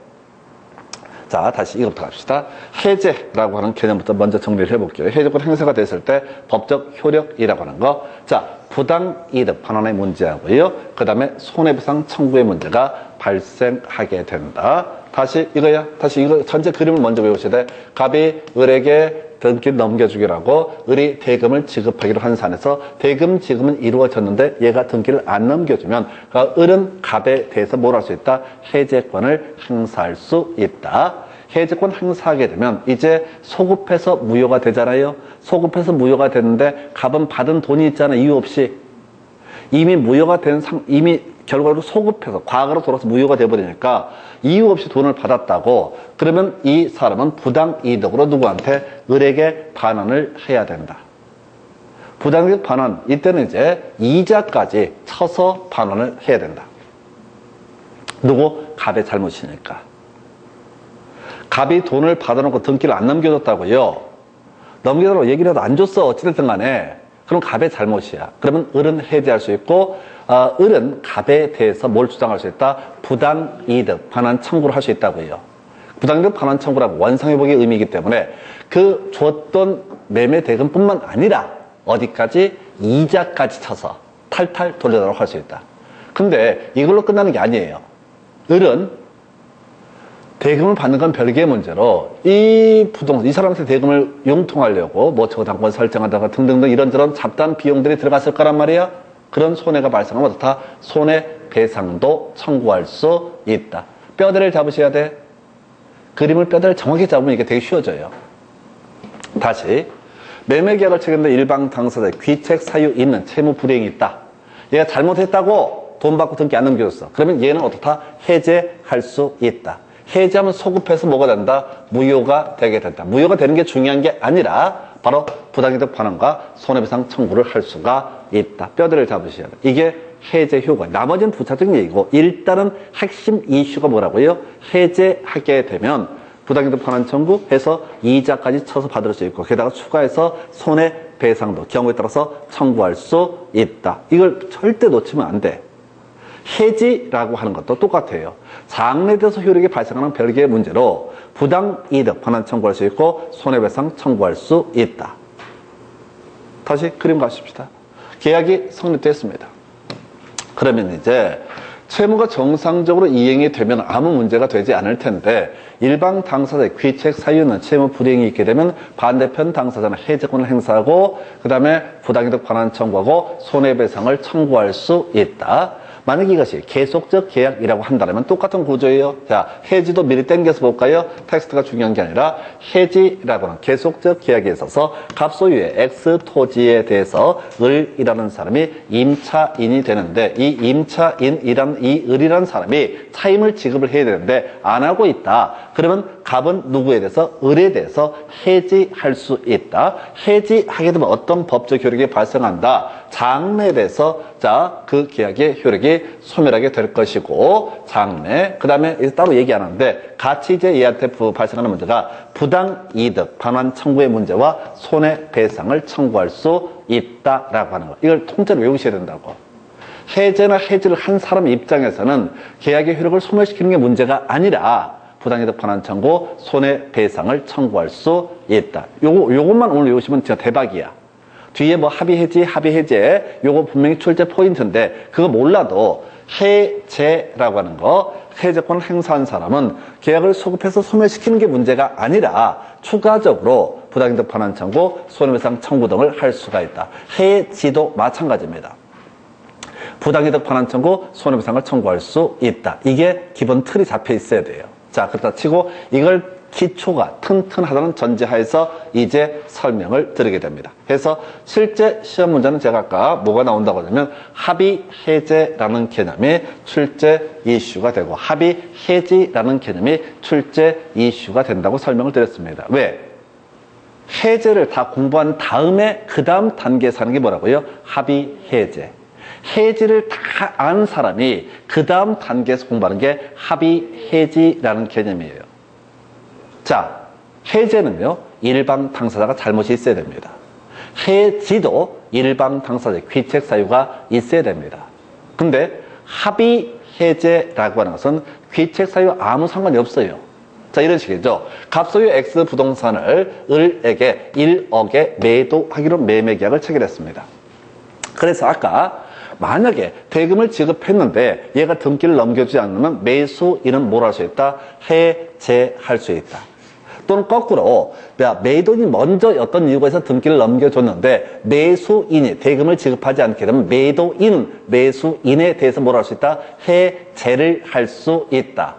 자, 다시 이것부터 갑시다. 해제라고 하는 개념부터 먼저 정리를 해볼게요. 해제권 행사가 됐을 때 법적 효력이라고 하는 거. 자, 부당이득 반환의 문제하고요. 그 다음에 손해배상 청구의 문제가 발생하게 된다. 다시 이거야. 다시 이거 전체 그림을 먼저 외우셔야 돼. 갑이 을에게 등기를 넘겨주기라고 을이 대금을 지급하기로 한 산에서 대금 지급은 이루어졌는데 얘가 등기를 안 넘겨주면 을은 갑에 대해서 뭘 할 수 있다? 해제권을 행사할 수 있다. 해제권 행사하게 되면 이제 소급해서 무효가 되잖아요. 소급해서 무효가 되는데 갑은 받은 돈이 있잖아. 이유 없이. 이미 무효가 된 이미 결과로 소급해서 과거로 돌아서 무효가 돼버리니까 이유 없이 돈을 받았다고. 그러면 이 사람은 부당이득으로 누구한테? 을에게 반환을 해야 된다. 부당이득 반환, 이때는 이제 이자까지 쳐서 반환을 해야 된다. 누구? 갑의 잘못이니까. 갑이 돈을 받아놓고 등기를 안 넘겨줬다고요. 넘겨달라고 얘기를 해도 안 줬어. 어찌됐든 간에. 그럼 갑의 잘못이야. 그러면 을은 해제할 수 있고 을은 갑에 대해서 뭘 주장할 수 있다? 부당이득 반환 청구를 할 수 있다고요. 부당이득 반환 청구라고 원상회복의 의미이기 때문에 그 줬던 매매 대금뿐만 아니라 어디까지? 이자까지 쳐서 탈탈 돌려달라고 할 수 있다. 근데 이걸로 끝나는 게 아니에요. 을은 대금을 받는 건 별개의 문제로 이 부동산, 이 사람한테 대금을 융통하려고 뭐 저당권 설정하다가 등등등 이런저런 잡다한 비용들이 들어갔을 거란 말이야. 그런 손해가 발생하면 어떻다? 손해배상도 청구할 수 있다. 뼈대를 잡으셔야 돼. 그림을 뼈대를 정확히 잡으면 이게 되게 쉬워져요. 다시 매매계약을 체결했는데 일방 당사자의 귀책 사유 있는 채무 불이행이 있다. 얘가 잘못했다고 돈 받고 등기 안 넘겨줬어. 그러면 얘는 어떻다? 해제할 수 있다. 해제하면 소급해서 뭐가 된다? 무효가 되게 된다. 무효가 되는 게 중요한 게 아니라 바로 부당이득 반환과 손해배상 청구를 할 수가 있다. 뼈대를 잡으셔야 돼. 이게 해제 효과. 나머지는 부차적인 얘기고 일단은 핵심 이슈가 뭐라고요? 해제하게 되면 부당이득 반환 청구해서 이자까지 쳐서 받을 수 있고 게다가 추가해서 손해배상도 경우에 따라서 청구할 수 있다. 이걸 절대 놓치면 안 돼. 해지라고 하는 것도 똑같아요. 장래돼서 효력이 발생하는 별개의 문제로 부당이득 반환 청구할 수 있고 손해배상 청구할 수 있다. 다시 그림 가십시다. 계약이 성립됐습니다. 그러면 이제 채무가 정상적으로 이행이 되면 아무 문제가 되지 않을 텐데 일방 당사자의 귀책 사유는 채무 불이행이 있게 되면 반대편 당사자는 해제권을 행사하고 그 다음에 부당이득 반환 청구하고 손해배상을 청구할 수 있다. 만약 이것이 계속적 계약이라고 한다면 똑같은 구조예요. 자, 해지도 미리 땡겨서 볼까요? 텍스트가 중요한 게 아니라 해지라고 하는 계속적 계약에 있어서 갑소유의 X 토지에 대해서 을이라는 사람이 임차인이 되는데 이 임차인이라는 이 을이라는 사람이 차임을 지급을 해야 되는데 안 하고 있다. 그러면 갑은 누구에 대해서? 을에 대해서 해지할 수 있다. 해지하게 되면 어떤 법적 효력이 발생한다. 장래에 대해서 자, 그 계약의 효력이 소멸하게 될 것이고 장래 그 다음에 따로 얘기 안 하는데 같이 이제 얘한테 발생하는 문제가 부당이득 반환 청구의 문제와 손해배상을 청구할 수 있다라고 하는 거. 이걸 통째로 외우셔야 된다고. 해제나 해지를 한 사람 입장에서는 계약의 효력을 소멸시키는 게 문제가 아니라 부당이득 반환 청구, 손해배상을 청구할 수 있다. 요것만 오늘 외우시면 진짜 대박이야. 뒤에 뭐 합의 해제, 요거 분명히 출제 포인트인데 그거 몰라도 해제라고 하는 거, 해제권을 행사한 사람은 계약을 소급해서 소멸시키는 게 문제가 아니라 추가적으로 부당이득 반환 청구, 손해배상 청구 등을 할 수가 있다. 해지도 마찬가지입니다. 부당이득 반환 청구, 손해배상을 청구할 수 있다. 이게 기본 틀이 잡혀 있어야 돼요. 자, 그렇다 치고 이걸 기초가 튼튼하다는 전제하에서 이제 설명을 드리게 됩니다. 그래서 실제 시험 문제는 제가 아까 뭐가 나온다고 하냐면 합의 해제라는 개념이 출제 이슈가 되고 합의 해지라는 개념이 출제 이슈가 된다고 설명을 드렸습니다. 왜? 해제를 다 공부한 다음에 그 다음 단계에서 하는 게 뭐라고요? 합의 해제. 해지를 다 아는 사람이 그 다음 단계에서 공부하는 게 합의 해지라는 개념이에요. 자, 해제는요, 일방 당사자가 잘못이 있어야 됩니다. 해지도 일방 당사자의 귀책 사유가 있어야 됩니다. 근데 합의 해제라고 하는 것은 귀책 사유 아무 상관이 없어요. 자, 이런 식이죠. 갑소유 X 부동산을 을에게 1억에 매도하기로 매매계약을 체결했습니다. 그래서 아까 만약에 대금을 지급했는데 얘가 등기를 넘겨주지 않으면 매수인은 뭘 할 수 있다? 해제할 수 있다. 또는 거꾸로 매도인이 먼저 어떤 이유가 있어서 등기를 넘겨줬는데 매수인이 대금을 지급하지 않게 되면 매수인에 대해서 뭘 할 수 있다? 해제를 할 수 있다.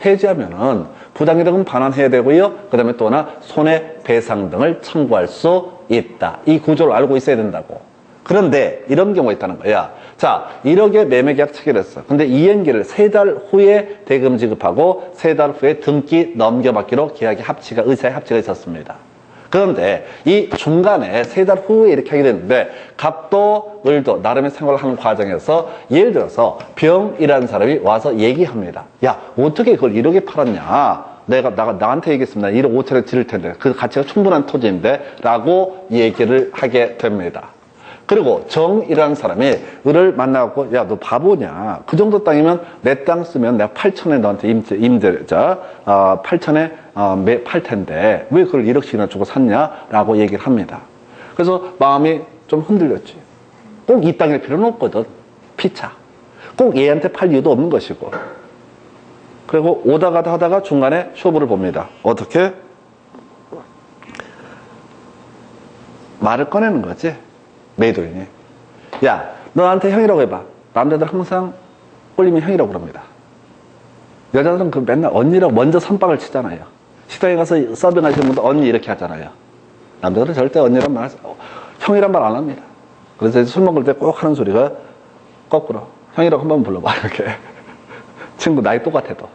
해제하면은 부당이득은 반환해야 되고요. 그 다음에 또 하나 손해배상 등을 청구할 수 있다. 이 구조를 알고 있어야 된다고. 그런데 이런 경우가 있다는 거야. 자, 1억에 매매계약 체결했어. 근데 이행기를 3달 후에 대금 지급하고 3달 후에 등기 넘겨받기로 계약의 합치가, 의사의 합치가 있었습니다. 그런데 이 중간에 3달 후에 이렇게 하게 됐는데 갑도 을도 나름의 생활을 하는 과정에서 예를 들어서 병이라는 사람이 와서 얘기합니다. 야, 어떻게 그걸 1억에 팔았냐? 나한테 얘기했습니다. 1억 5천에 지를 텐데 그 가치가 충분한 토지인데 라고 얘기를 하게 됩니다. 그리고 정이라는 사람이 을을 만나고 야, 너 바보냐? 그 정도 땅이면 내 땅 쓰면 내가 8천에 너한테 8천에 팔 텐데 왜 그걸 1억씩이나 주고 샀냐? 라고 얘기를 합니다. 그래서 마음이 좀 흔들렸지. 꼭 이 땅일 필요는 없거든. 피차. 꼭 얘한테 팔 이유도 없는 것이고. 그리고 오다 가다 하다가 중간에 쇼부를 봅니다. 어떻게? 말을 꺼내는 거지. 메이도인이. 야, 너 나한테 형이라고 해봐. 남자들 항상 꼴리면 형이라고 그럽니다. 여자들은 그 맨날 언니라고 먼저 선빵을 치잖아요. 식당에 가서 서빙 하시는 분도 언니 이렇게 하잖아요. 남자들은 절대 언니란 말, 형이란 말 안 합니다. 그래서 술 먹을 때 꼭 하는 소리가 거꾸로. 형이라고 한번 불러봐. 이렇게. 친구 나이 똑같아도.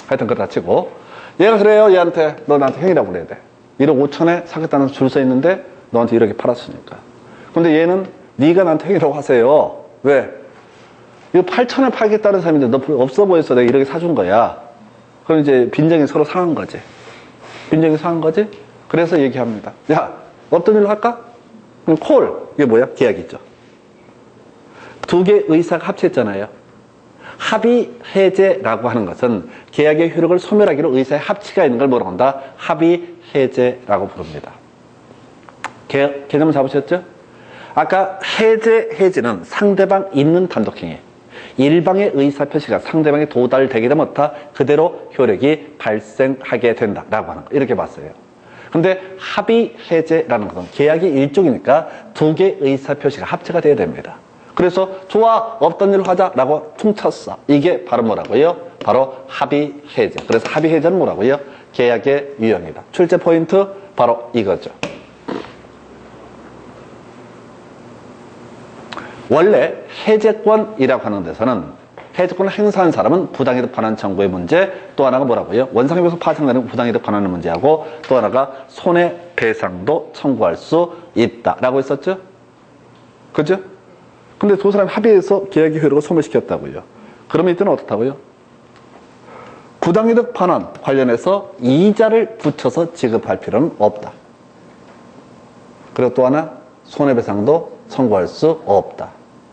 하여튼 그렇다 치고. 얘가 그래요. 얘한테. 너 나한테 형이라고 그래야 돼. 1억 5천에 사겠다는 줄 서 있는데 너한테 1억에 팔았으니까. 근데 얘는 네가 나한테 형이라고 하세요. 왜? 이거 8천에 팔겠다는 사람인데 너 없어 보여서 내가 1억에 사준 거야. 그럼 이제 빈정이 서로 상한 거지. 빈정이 상한 거지? 그래서 얘기합니다. 야, 어떤 일로 할까? 그럼 콜. 이게 뭐야? 계약이죠. 두 개의 의사가 합치했잖아요. 합의 해제라고 하는 것은 계약의 효력을 소멸하기로 의사의 합치가 있는 걸 뭐라고 한다? 합의 해제라고 부릅니다. 개념을 잡으셨죠? 아까 해제는 상대방 있는 단독행위. 일방의 의사표시가 상대방에 도달되게 되면 어떻다? 그대로 효력이 발생하게 된다라고 하는 거. 이렇게 봤어요. 근데 합의 해제라는 것은 계약의 일종이니까 두 개의 의사표시가 합체가 돼야 됩니다. 그래서 좋아, 없던 일로 하자라고 퉁쳤어. 이게 바로 뭐라고요? 바로 합의 해제. 그래서 합의 해제는 뭐라고요? 계약의 유형이다. 출제 포인트 바로 이거죠. 원래 해제권이라고 하는 데서는 해제권을 행사한 사람은 부당이득 반환 청구의 문제, 또 하나가 뭐라고요? 원상협에서 파생되는 부당이득 반환의 문제하고 또 하나가 손해배상도 청구할 수 있다라고 했었죠? 그죠? 근데 두 사람이 합의해서 계약의 효력을 소멸시켰다고요. 그러면 이때는 어떻다고요? 부당이득 반환 관련해서 이자를 붙여서 지급할 필요는 없다. 그리고 또 하나 손해배상도 청구할 수 없다.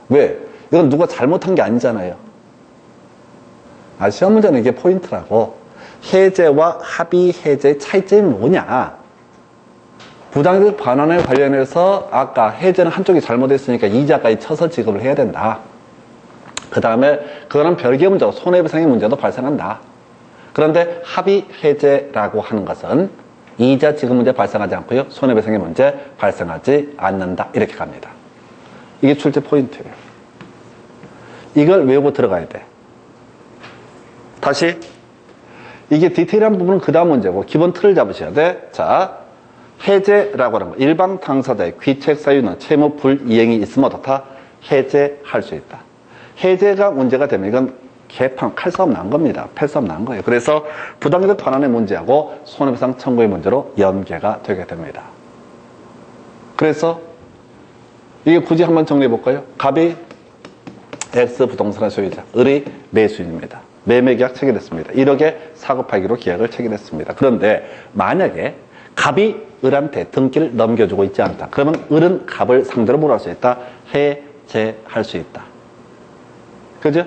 왜? 이건 누가 잘못한 게 아니잖아요. 시험 문제는 이게 포인트라고. 해제와 합의 해제의 차이점이 뭐냐? 부당이득 반환에 관련해서 아까 해제는 한쪽이 잘못했으니까 이자까지 쳐서 지급을 해야 된다. 그 다음에 그거는 별개의 문제고 손해배상의 문제도 발생한다. 그런데 합의 해제라고 하는 것은 이자 지급 문제 발생하지 않고요. 손해배상의 문제 발생하지 않는다. 이렇게 갑니다. 이게 출제 포인트예요. 이걸 외우고 들어가야 돼. 다시 이게 디테일한 부분은 그 다음 문제고 기본 틀을 잡으셔야 돼. 자, 해제라고 하는 거. 일반 당사자의 귀책 사유는 채무 불이행이 있으면 어떻다? 해제할 수 있다. 해제가 문제가 되면 이건 개판, 칼싸움 난 겁니다. 패싸움 난 거예요. 그래서 부당이득 반환의 문제하고 손해배상 청구의 문제로 연계가 되게 됩니다. 그래서 이게 굳이 한번 정리해 볼까요? 갑이 X 부동산의 소유자, 을이 매수인입니다. 매매계약 체결했습니다. 1억에 사고 팔기로 계약을 체결했습니다. 그런데 만약에 갑이 을한테 등기를 넘겨주고 있지 않다. 그러면 을은 갑을 상대로 뭘 할 수 있다? 해제할 수 있다. 그죠?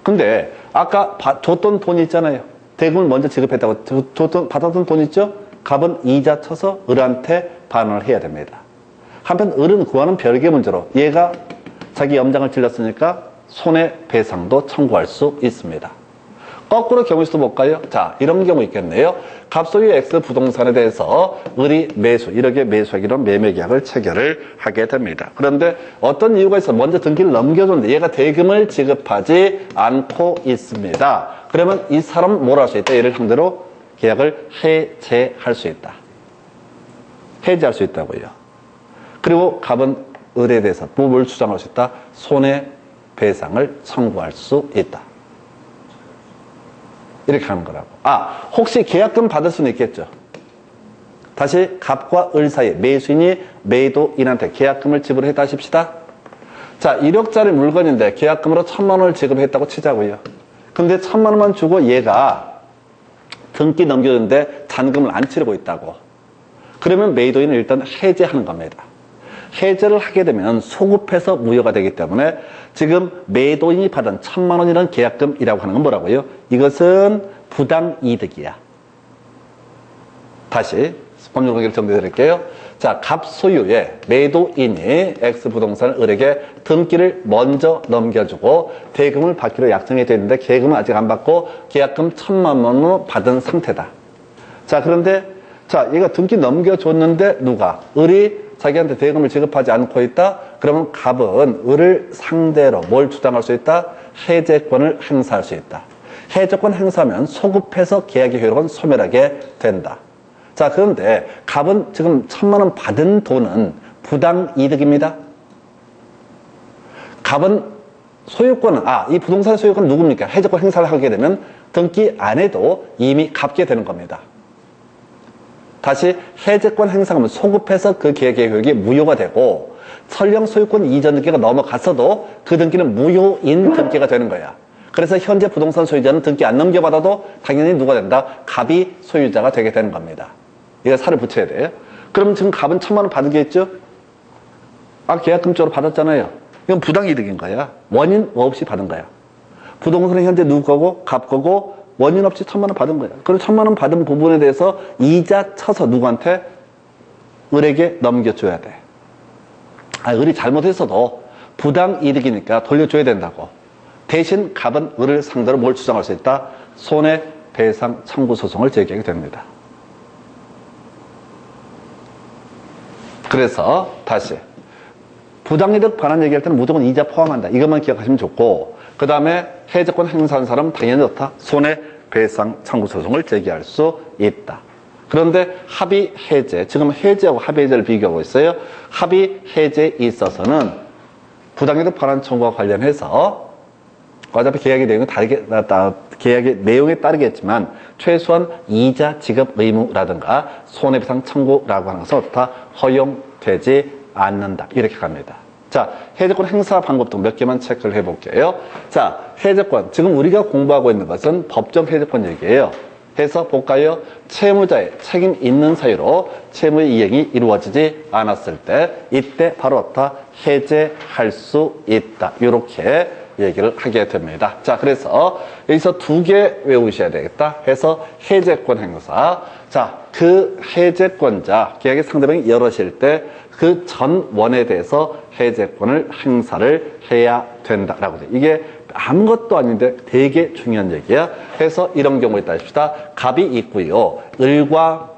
근데 아까 줬던 돈 있잖아요. 대금을 먼저 지급했다고 받았던 돈 있죠? 갑은 이자 쳐서 을한테 반환을 해야 됩니다. 한편 을은 그와는 별개의 문제로 얘가 자기 염장을 질렀으니까 손해배상도 청구할 수 있습니다. 거꾸로 경우 수도 볼까요? 자, 이런 경우 있겠네요. 갑 소유 X 부동산에 대해서 을이 매수, 1억에 매수하기로 매매계약을 체결을 하게 됩니다. 그런데 어떤 이유가 있어 먼저 등기를 넘겨줬는데 얘가 대금을 지급하지 않고 있습니다. 그러면 이 사람은 뭘 할 수 있다? 얘를 상대로 계약을 해제할 수 있다. 해제할 수 있다고요. 그리고 갑은 을에 대해서 뭘 주장할 수 있다? 손해배상을 청구할 수 있다. 이렇게 하는 거라고. 혹시 계약금 받을 수는 있겠죠. 다시 갑과 을 사이에 매수인이 매도인한테 계약금을 지불했다 하십시다. 자, 1억짜리 물건인데 계약금으로 1,000만 원을 지급했다고 치자고요. 근데 1,000만 원만 주고 얘가 등기 넘겨줬는데 잔금을 안 치르고 있다고. 그러면 매도인은 일단 해제하는 겁니다. 해제를 하게 되면 소급해서 무효가 되기 때문에 지금 매도인이 받은 1,000만 원이라는 계약금이라고 하는 건 뭐라고요? 이것은 부당이득이야. 다시 법률 관계를 정리해 드릴게요. 자, 갑 소유의 매도인이 X 부동산을 을에게 등기를 먼저 넘겨주고 대금을 받기로 약정이 되어 있는데 계약금은 아직 안 받고 계약금 1,000만 원으로 받은 상태다. 자, 그런데 자, 얘가 등기 넘겨줬는데 누가? 을이 자기한테 대금을 지급하지 않고 있다? 그러면 갑은 을을 상대로 뭘 주장할 수 있다? 해제권을 행사할 수 있다. 해제권 행사하면 소급해서 계약의 효력은 소멸하게 된다. 자, 그런데 갑은 지금 1,000만 원 받은 돈은 부당이득입니다. 갑은 소유권은, 이 부동산 소유권은 누굽니까? 해제권 행사를 하게 되면 등기 안 해도 이미 갚게 되는 겁니다. 다시 해제권 행사하면 소급해서 그 계약의 효력이 무효가 되고 설령 소유권 이전 등기가 넘어갔어도 그 등기는 무효인 등기가 되는 거야. 그래서 현재 부동산 소유자는 등기 안 넘겨받아도 당연히 누가 된다? 갑이 소유자가 되게 되는 겁니다. 이거 살을 붙여야 돼요. 그럼 지금 갑은 1,000만 원 받은 게 있죠? 계약금 쪽으로 받았잖아요. 이건 부당이득인 거야. 원인 없이 받은 거야. 부동산은 현재 누구 거고? 갑 거고 원인 없이 1,000만 원 받은 거야. 그럼 1,000만 원 받은 부분에 대해서 이자 쳐서 누구한테? 을에게 넘겨줘야 돼. 을이 잘못했어도 부당이득이니까 돌려줘야 된다고. 대신 갑은 을을 상대로 뭘 주장할 수 있다? 손해배상 청구 소송을 제기하게 됩니다. 그래서 다시 부당이득 반환 얘기할 때는 무조건 이자 포함한다. 이것만 기억하시면 좋고 그 다음에 해제권 행사한 사람은 당연히 좋다. 손해배상 청구 소송을 제기할 수 있다. 그런데 합의 해제, 지금 해제하고 합의 해제를 비교하고 있어요. 합의 해제에 있어서는 부당이득 반환 청구와 관련해서 어차피 계약의 내용이 계약의 내용에 따르겠지만 최소한 이자 지급 의무라든가 손해배상 청구라고 하는 것은 다 허용되지 않는다. 이렇게 갑니다. 자, 해제권 행사 방법도 몇 개만 체크를 해볼게요. 자, 해제권. 지금 우리가 공부하고 있는 것은 법정 해제권 얘기예요. 해서 볼까요? 채무자의 책임 있는 사유로 채무의 이행이 이루어지지 않았을 때 이때 바로 해제할 수 있다. 이렇게 얘기를 하게 됩니다. 자, 그래서 여기서 2개 외우셔야 되겠다 해서 해제권 행사. 자, 그 해제권자, 계약의 상대방이 여럿일 때 그 전원에 대해서 해제권을 행사를 해야 된다라고 돼요. 이게 아무것도 아닌데 되게 중요한 얘기야. 해서 이런 경우에 있다 합시다. 갑이 있고요. 을과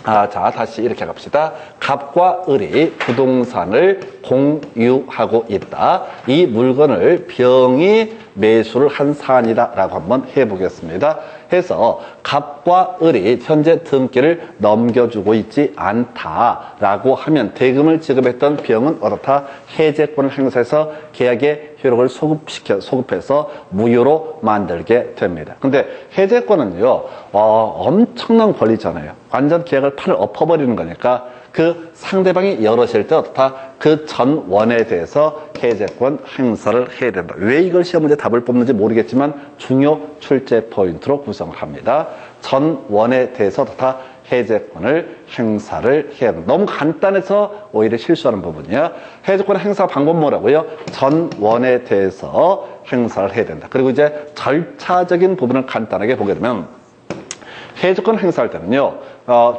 자, 다시 이렇게 갑시다. 갑과 을이 부동산을 공유하고 있다. 이 물건을 병이 매수를 한 사안이다라고 한번 해보겠습니다. 해서 갑과 을이 현재 등기를 넘겨주고 있지 않다라고 하면 대금을 지급했던 병은 어떻다? 해제권을 행사해서 계약의 효력을 소급해서 무효로 만들게 됩니다. 근데 해제권은요, 엄청난 권리잖아요. 완전 계약을 판을 엎어버리는 거니까 그 상대방이 여럿일 때 어떻다? 그 전원에 대해서 해제권 행사를 해야 된다. 왜 이걸 시험 문제 답을 뽑는지 모르겠지만 중요 출제 포인트로 구성을 합니다. 전원에 대해서 어떻다? 해제권을 행사를 해야 된다. 너무 간단해서 오히려 실수하는 부분이야. 해제권 행사 방법 뭐라고요? 전원에 대해서 행사를 해야 된다. 그리고 이제 절차적인 부분을 간단하게 보게 되면 해제권 행사할 때는요,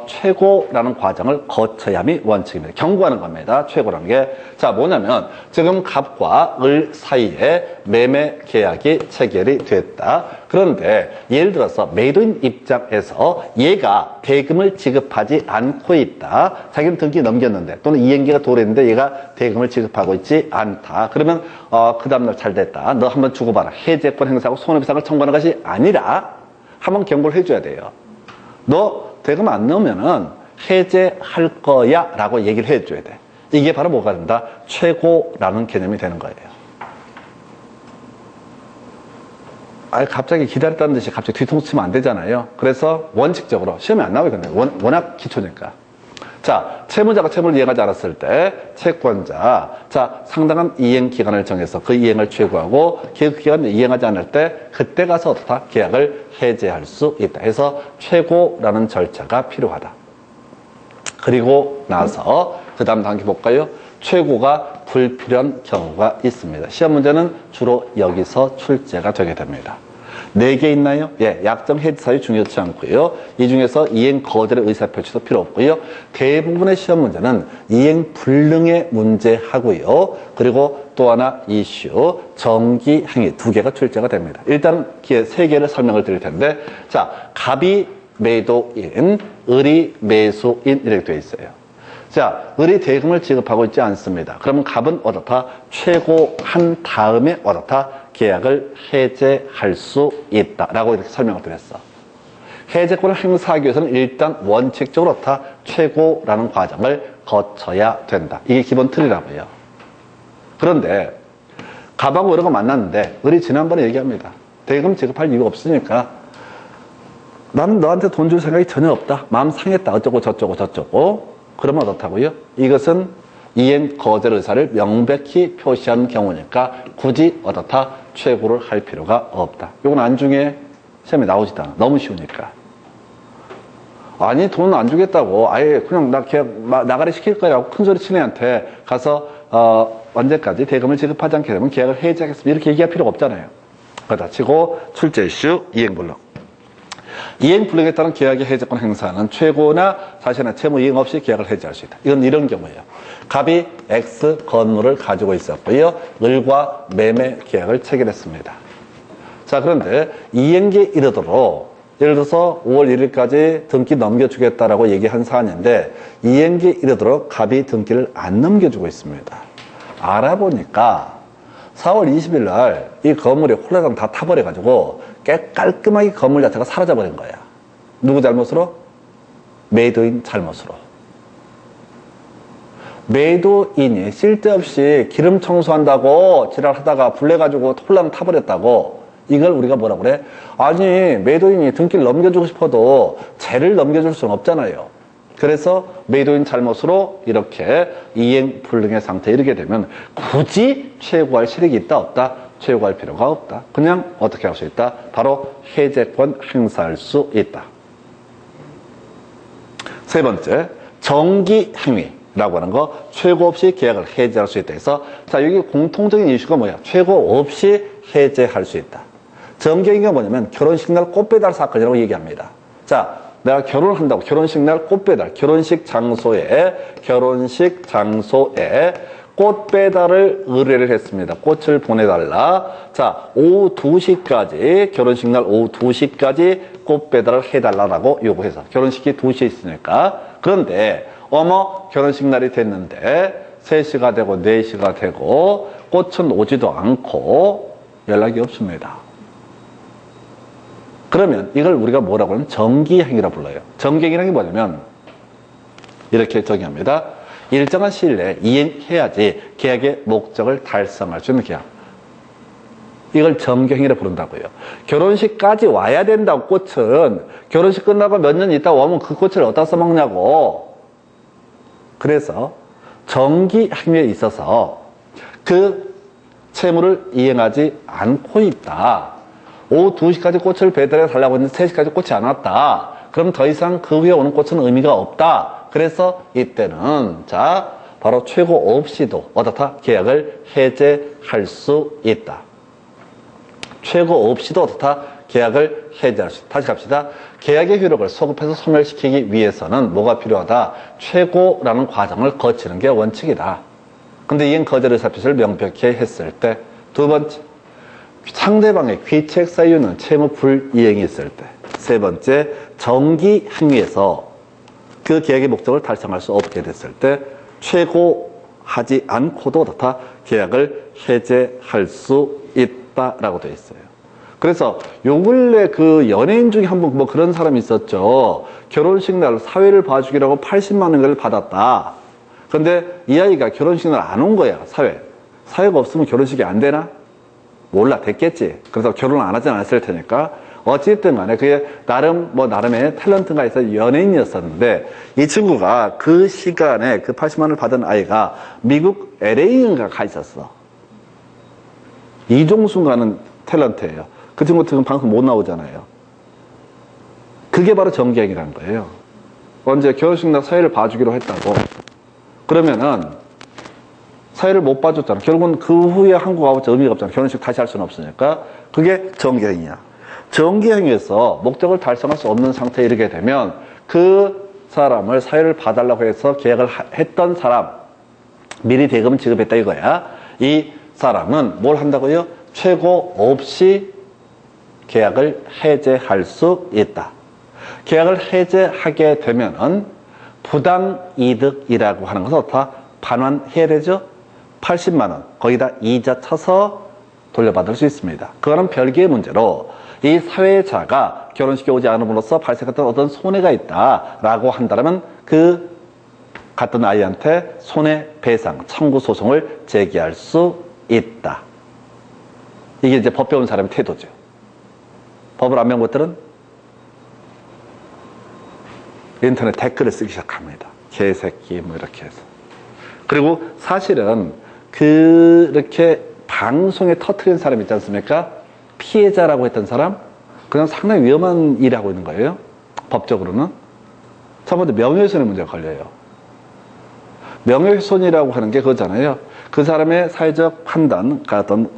최고라는 과정을 거쳐야함이 원칙입니다. 경고하는 겁니다. 최고라는 게. 자, 뭐냐면, 지금 갑과 을 사이에 매매 계약이 체결이 됐다. 그런데, 예를 들어서 매도인 입장에서 얘가 대금을 지급하지 않고 있다. 자기는 등기 넘겼는데, 또는 이행기가 도래했는데 얘가 대금을 지급하고 있지 않다. 그러면, 그 다음날 잘 됐다. 너 한번 주고 봐라. 해제권 행사하고 손해배상을 청구하는 것이 아니라, 한번 경고를 해줘야 돼요. 너 대금 안 넣으면은 해제할 거야 라고 얘기를 해줘야 돼. 이게 바로 뭐가 된다? 최고라는 개념이 되는 거예요. 갑자기 기다렸다는 듯이 갑자기 뒤통수 치면 안 되잖아요. 그래서 원칙적으로 시험에 안 나오게 되는 거예요. 워낙 기초니까. 자, 채무자가 채무를 이행하지 않았을 때 채권자, 자, 상당한 이행 기간을 정해서 그 이행을 최고하고 그 기간을 이행하지 않을 때 그때 가서 어떻다? 계약을 해제할 수 있다. 해서 최고라는 절차가 필요하다. 그리고 나서 그 다음 단계 볼까요? 최고가 불필요한 경우가 있습니다. 시험 문제는 주로 여기서 출제가 되게 됩니다. 4개 있나요? 예, 약정 해지 사유 중요치 않고요. 이 중에서 이행 거절의 의사 표시도 필요 없고요. 대부분의 시험 문제는 이행 불능의 문제 하고요. 그리고 또 하나 이슈, 정기 행위 2개가 출제가 됩니다. 일단 3개를 설명을 드릴 텐데, 자, 갑이 매도인, 을이 매수인 이렇게 되어 있어요. 자, 을이 대금을 지급하고 있지 않습니다. 그러면 갑은 어떻다? 최고한 다음에 어떻다? 계약을 해제할 수 있다라고 이렇게 설명을 드렸어. 해제권을 행사하기 위해서는 일단 원칙적으로 어떻다? 최고라는 과정을 거쳐야 된다. 이게 기본 틀이라고요. 그런데 갑하고 을하고 만났는데 을이 지난번에 얘기합니다. 대금 지급할 이유가 없으니까 나는 너한테 돈 줄 생각이 전혀 없다. 마음 상했다. 어쩌고 저쩌고. 그러면 어떻다고요? 이것은 이행 거절 의사를 명백히 표시한 경우니까 굳이 어떻다? 최고를 할 필요가 없다. 이건 안중에 시험에 나오지도 않아. 너무 쉬우니까. 아니 돈 안 주겠다고 아예 그냥 나 계약 나가리 시킬 거라고 큰소리 치는 애한테 가서 언제까지 대금을 지급하지 않게 되면 계약을 해지하겠습니다. 이렇게 얘기할 필요가 없잖아요. 그러다 치고 출제 이슈 이행불능. 이행불능에 따른 계약의 해제권 행사는 최고나 사실은 채무 이행 없이 계약을 해지할 수 있다. 이건 이런 경우예요. 갑이 X 건물을 가지고 있었고요. 을과 매매 계약을 체결했습니다. 자, 그런데 이행기에 이르도록 예를 들어서 5월 1일까지 등기 넘겨주겠다라고 얘기한 사안인데 이행기에 이르도록 갑이 등기를 안 넘겨주고 있습니다. 알아보니까 4월 20일 날 이 건물이 홀라당 다 타버려가지고 깔끔하게 건물 자체가 사라져버린 거야. 누구 잘못으로? 매도인 잘못으로. 매도인이 쓸데없이 기름 청소한다고 지랄하다가 불내가지고 홀랑 타버렸다고 이걸 우리가 뭐라 그래? 아니 매도인이 등기를 넘겨주고 싶어도 죄를 넘겨줄 수는 없잖아요. 그래서 매도인 잘못으로 이렇게 이행 불능의 상태에 이르게 되면 굳이 최고할 실익이 있다 없다? 최고할 필요가 없다. 그냥 어떻게 할 수 있다? 바로 해제권 행사할 수 있다. 세 번째, 정기 행위라고 하는 거 최고 없이 계약을 해제할 수 있다 해서 자 여기 공통적인 이슈가 뭐야? 최고 없이 해제할 수 있다. 정기 행위가 뭐냐면 결혼식 날 꽃배달 사건이라고 얘기합니다. 자, 내가 결혼을 한다고 결혼식 날 꽃배달, 결혼식 장소에 꽃배달을 의뢰를 했습니다. 꽃을 보내달라. 자, 오후 2시까지, 결혼식 날 오후 2시까지 꽃배달을 해달라고 요구해서. 결혼식이 2시에 있으니까. 그런데, 결혼식 날이 됐는데, 3시가 되고 4시가 되고, 꽃은 오지도 않고, 연락이 없습니다. 그러면 이걸 우리가 뭐라고 하면 정기행위라 불러요. 정기행위라는 게 뭐냐면, 이렇게 정의합니다. 일정한 시일 내에 이행해야지 계약의 목적을 달성할 수 있는 계약. 이걸 정기행위라 부른다고요. 결혼식까지 와야 된다고 꽃은 결혼식 끝나고 몇 년 있다 오면 그 꽃을 어디다 써먹냐고. 그래서 정기행위에 있어서 그 채무를 이행하지 않고 있다. 오후 2시까지 꽃을 배달해 달라고 했는데 3시까지 꽃이 안 왔다. 그럼 더 이상 그 후에 오는 꽃은 의미가 없다. 그래서 이때는 자 바로 최고 없이도 어떻다? 계약을 해제할 수 있다. 최고 없이도 어떻다? 계약을 해제할 수 있다. 다시 갑시다. 계약의 효력을 소급해서 소멸시키기 위해서는 뭐가 필요하다? 최고라는 과정을 거치는 게 원칙이다. 근데 이행 거절 의사 표시를 명백히 했을 때 두 번째 상대방의 귀책 사유는 채무 불이행이 있을 때 세 번째 정기 행위에서 그 계약의 목적을 달성할 수 없게 됐을 때 최고하지 않고도 어떻다? 계약을 해제할 수 있다라고 되어 있어요. 그래서 요 근래 그 연예인 중에 한 분 뭐 그런 사람이 있었죠. 결혼식 날 사회를 봐주기라고 80만 원을 받았다. 근데 이 아이가 결혼식 날 안 온 거야. 사회가 없으면 결혼식이 안 되나? 몰라, 됐겠지. 그래서 결혼을 안 하진 않았을 테니까. 어찌됐든 간에 그게 나름의 탤런트가 있어 연예인이었었는데 이 친구가 그 시간에 그 80만 원을 받은 아이가 미국 LA인가 가 있었어. 이종순가는 탤런트예요. 그 친구 지금 방송 못 나오잖아요. 그게 바로 정기행위라는 거예요. 언제 결혼식 날 사회를 봐주기로 했다고. 그러면은 사회를 못 봐줬잖아. 결국은 그 후에 한국 와봤자 의미가 없잖아. 결혼식 다시 할 수는 없으니까. 그게 정기행위야. 정기 행위에서 목적을 달성할 수 없는 상태에 이르게 되면 그 사람을 사유를 봐달라고 해서 계약을 했던 사람, 미리 대금을 지급했다 이거야. 이 사람은 뭘 한다고요? 최고 없이 계약을 해제할 수 있다. 계약을 해제하게 되면은 부당이득이라고 하는 것은 어떻다? 반환해야 되죠? 80만 원 거기다 이자 쳐서 돌려받을 수 있습니다. 그거는 별개의 문제로 이 사회자가 결혼식에 오지 않음으로써 발생했던 어떤 손해가 있다라고 한다면 그 같은 아이한테 손해배상 청구 소송을 제기할 수 있다. 이게 이제 법 배운 사람의 태도죠. 법을 안 배운 것들은 인터넷 댓글을 쓰기 시작합니다. 개새끼 뭐 이렇게 해서. 그리고 사실은 그렇게 방송에 터트린 사람 있지 않습니까? 피해자라고 했던 사람, 그냥 상당히 위험한 일을 하고 있는 거예요. 법적으로는. 첫 번째 명예훼손의 문제가 걸려요. 명예훼손이라고 하는 게 그거잖아요. 그 사람의 사회적 판단, 어떤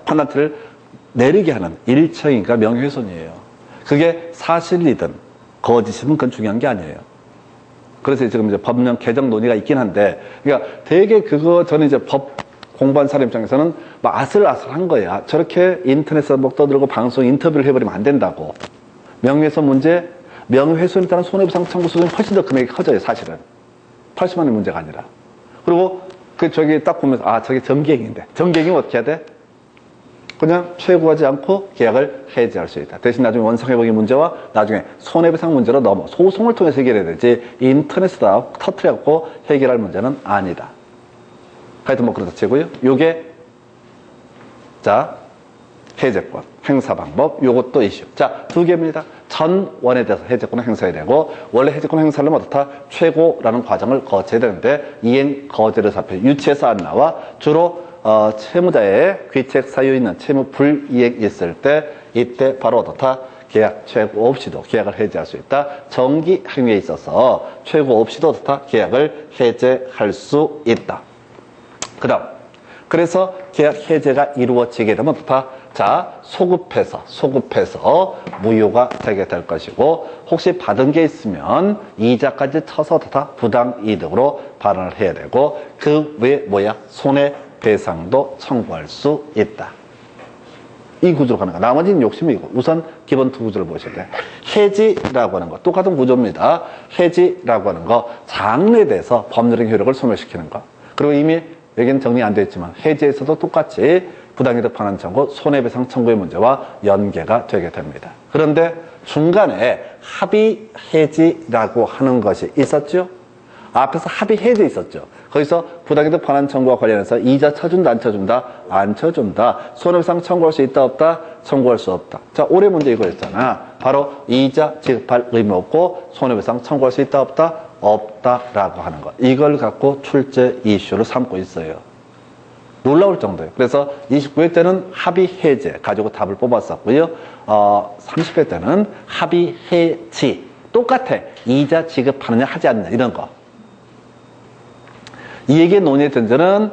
판단치를 내리게 하는 일처이니까 명예훼손이에요. 그게 사실이든 거짓이든 그건 중요한 게 아니에요. 그래서 지금 이제 법령 개정 논의가 있긴 한데, 그러니까 되게 저는 이제 법 공부한 사람 입장에서는 막 아슬아슬한 거야. 저렇게 인터넷에서 막 떠들고 방송 인터뷰를 해버리면 안 된다고. 명예훼손 문제, 명예훼손에 따른 손해배상 청구 소송이 훨씬 더 금액이 커져요, 사실은. 80만 원의 문제가 아니라. 그리고 저기 딱 보면서, 저게 정기행위인데. 정기행위는 어떻게 해야 돼? 그냥 최고하지 않고 계약을 해지할 수 있다. 대신 나중에 원상회복의 문제와 나중에 손해배상 문제로 소송을 통해서 해결해야 되지 인터넷에다 터뜨려갖고 해결할 문제는 아니다. 하여튼 뭐 그렇다 치고요. 요게 해제권, 행사 방법, 요것도 이슈. 두 개입니다. 전원에 대해서 해제권을 행사해야 되고, 원래 해제권 행사를 하려면 어떻다? 최고라는 과정을 거쳐야 되는데, 이행 거절의 사표, 유치해서 안 나와. 주로, 채무자의 귀책 사유 있는 채무 불이행 있을 때, 이때 바로 어떻다? 계약 최고 없이도 계약을 해제할 수 있다. 정기 행위에 있어서 최고 없이도 어떻다? 계약을 해제할 수 있다. 그래서 계약 해제가 이루어지게 되면 어떻다? 소급해서 무효가 되게 될 것이고, 혹시 받은 게 있으면 이자까지 쳐서 어떻다? 부당이득으로 반환을 해야 되고, 그 외에 손해배상도 청구할 수 있다. 이 구조로 가는 거야. 나머지는 욕심이고, 우선 기본 두 구조를 보셔야 돼. 해지라고 하는 거, 똑같은 구조입니다. 해지라고 하는 거, 장래돼서 법률적 효력을 소멸시키는 거. 그리고 이미 여기는 정리 안 되어 있지만 해지에서도 똑같이 부당이득 반환 청구, 손해배상 청구의 문제와 연계가 되게 됩니다. 그런데 중간에 합의 해지라고 하는 것이 있었죠. 앞에서 합의 해지 있었죠. 거기서 부당이득 반환 청구와 관련해서 이자 쳐준다, 안 쳐준다? 안 쳐준다. 손해배상 청구할 수 있다, 없다? 청구할 수 없다. 올해 문제 이거였잖아. 바로 이자 지급할 의무 없고 손해배상 청구할 수 있다, 없다? 없다라고 하는 것. 이걸 갖고 출제 이슈로 삼고 있어요. 놀라울 정도예요. 그래서 29회 때는 합의 해제 가지고 답을 뽑았었고요. 30회 때는 합의 해지. 똑같아. 이자 지급하느냐 하지 않느냐 이런 거. 이 얘기의 논의의 전제는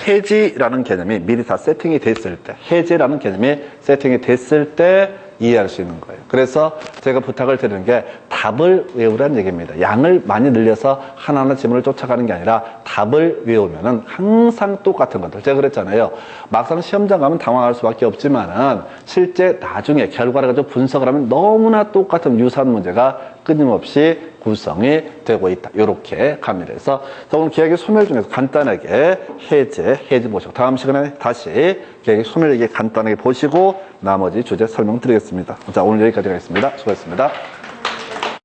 해지라는 개념이 미리 다 세팅이 됐을 때, 해제라는 개념이 세팅이 됐을 때 이해할 수 있는 거예요. 그래서 제가 부탁을 드리는 게 답을 외우라는 얘기입니다. 양을 많이 늘려서 하나하나 지문을 쫓아가는 게 아니라 답을 외우면은 항상 똑같은 것들. 제가 그랬잖아요. 막상 시험장 가면 당황할 수밖에 없지만은 실제 나중에 결과를 가지고 분석을 하면 너무나 똑같은 유사한 문제가 끊임없이 구성이 되고 있다. 이렇게 갑니다. 그래서 오늘 계약의 소멸 중에서 간단하게 해제 보시고 다음 시간에 다시 계약의 소멸 얘기 간단하게 보시고 나머지 주제 설명드리겠습니다. 자, 오늘 여기까지 하겠습니다. 수고했습니다.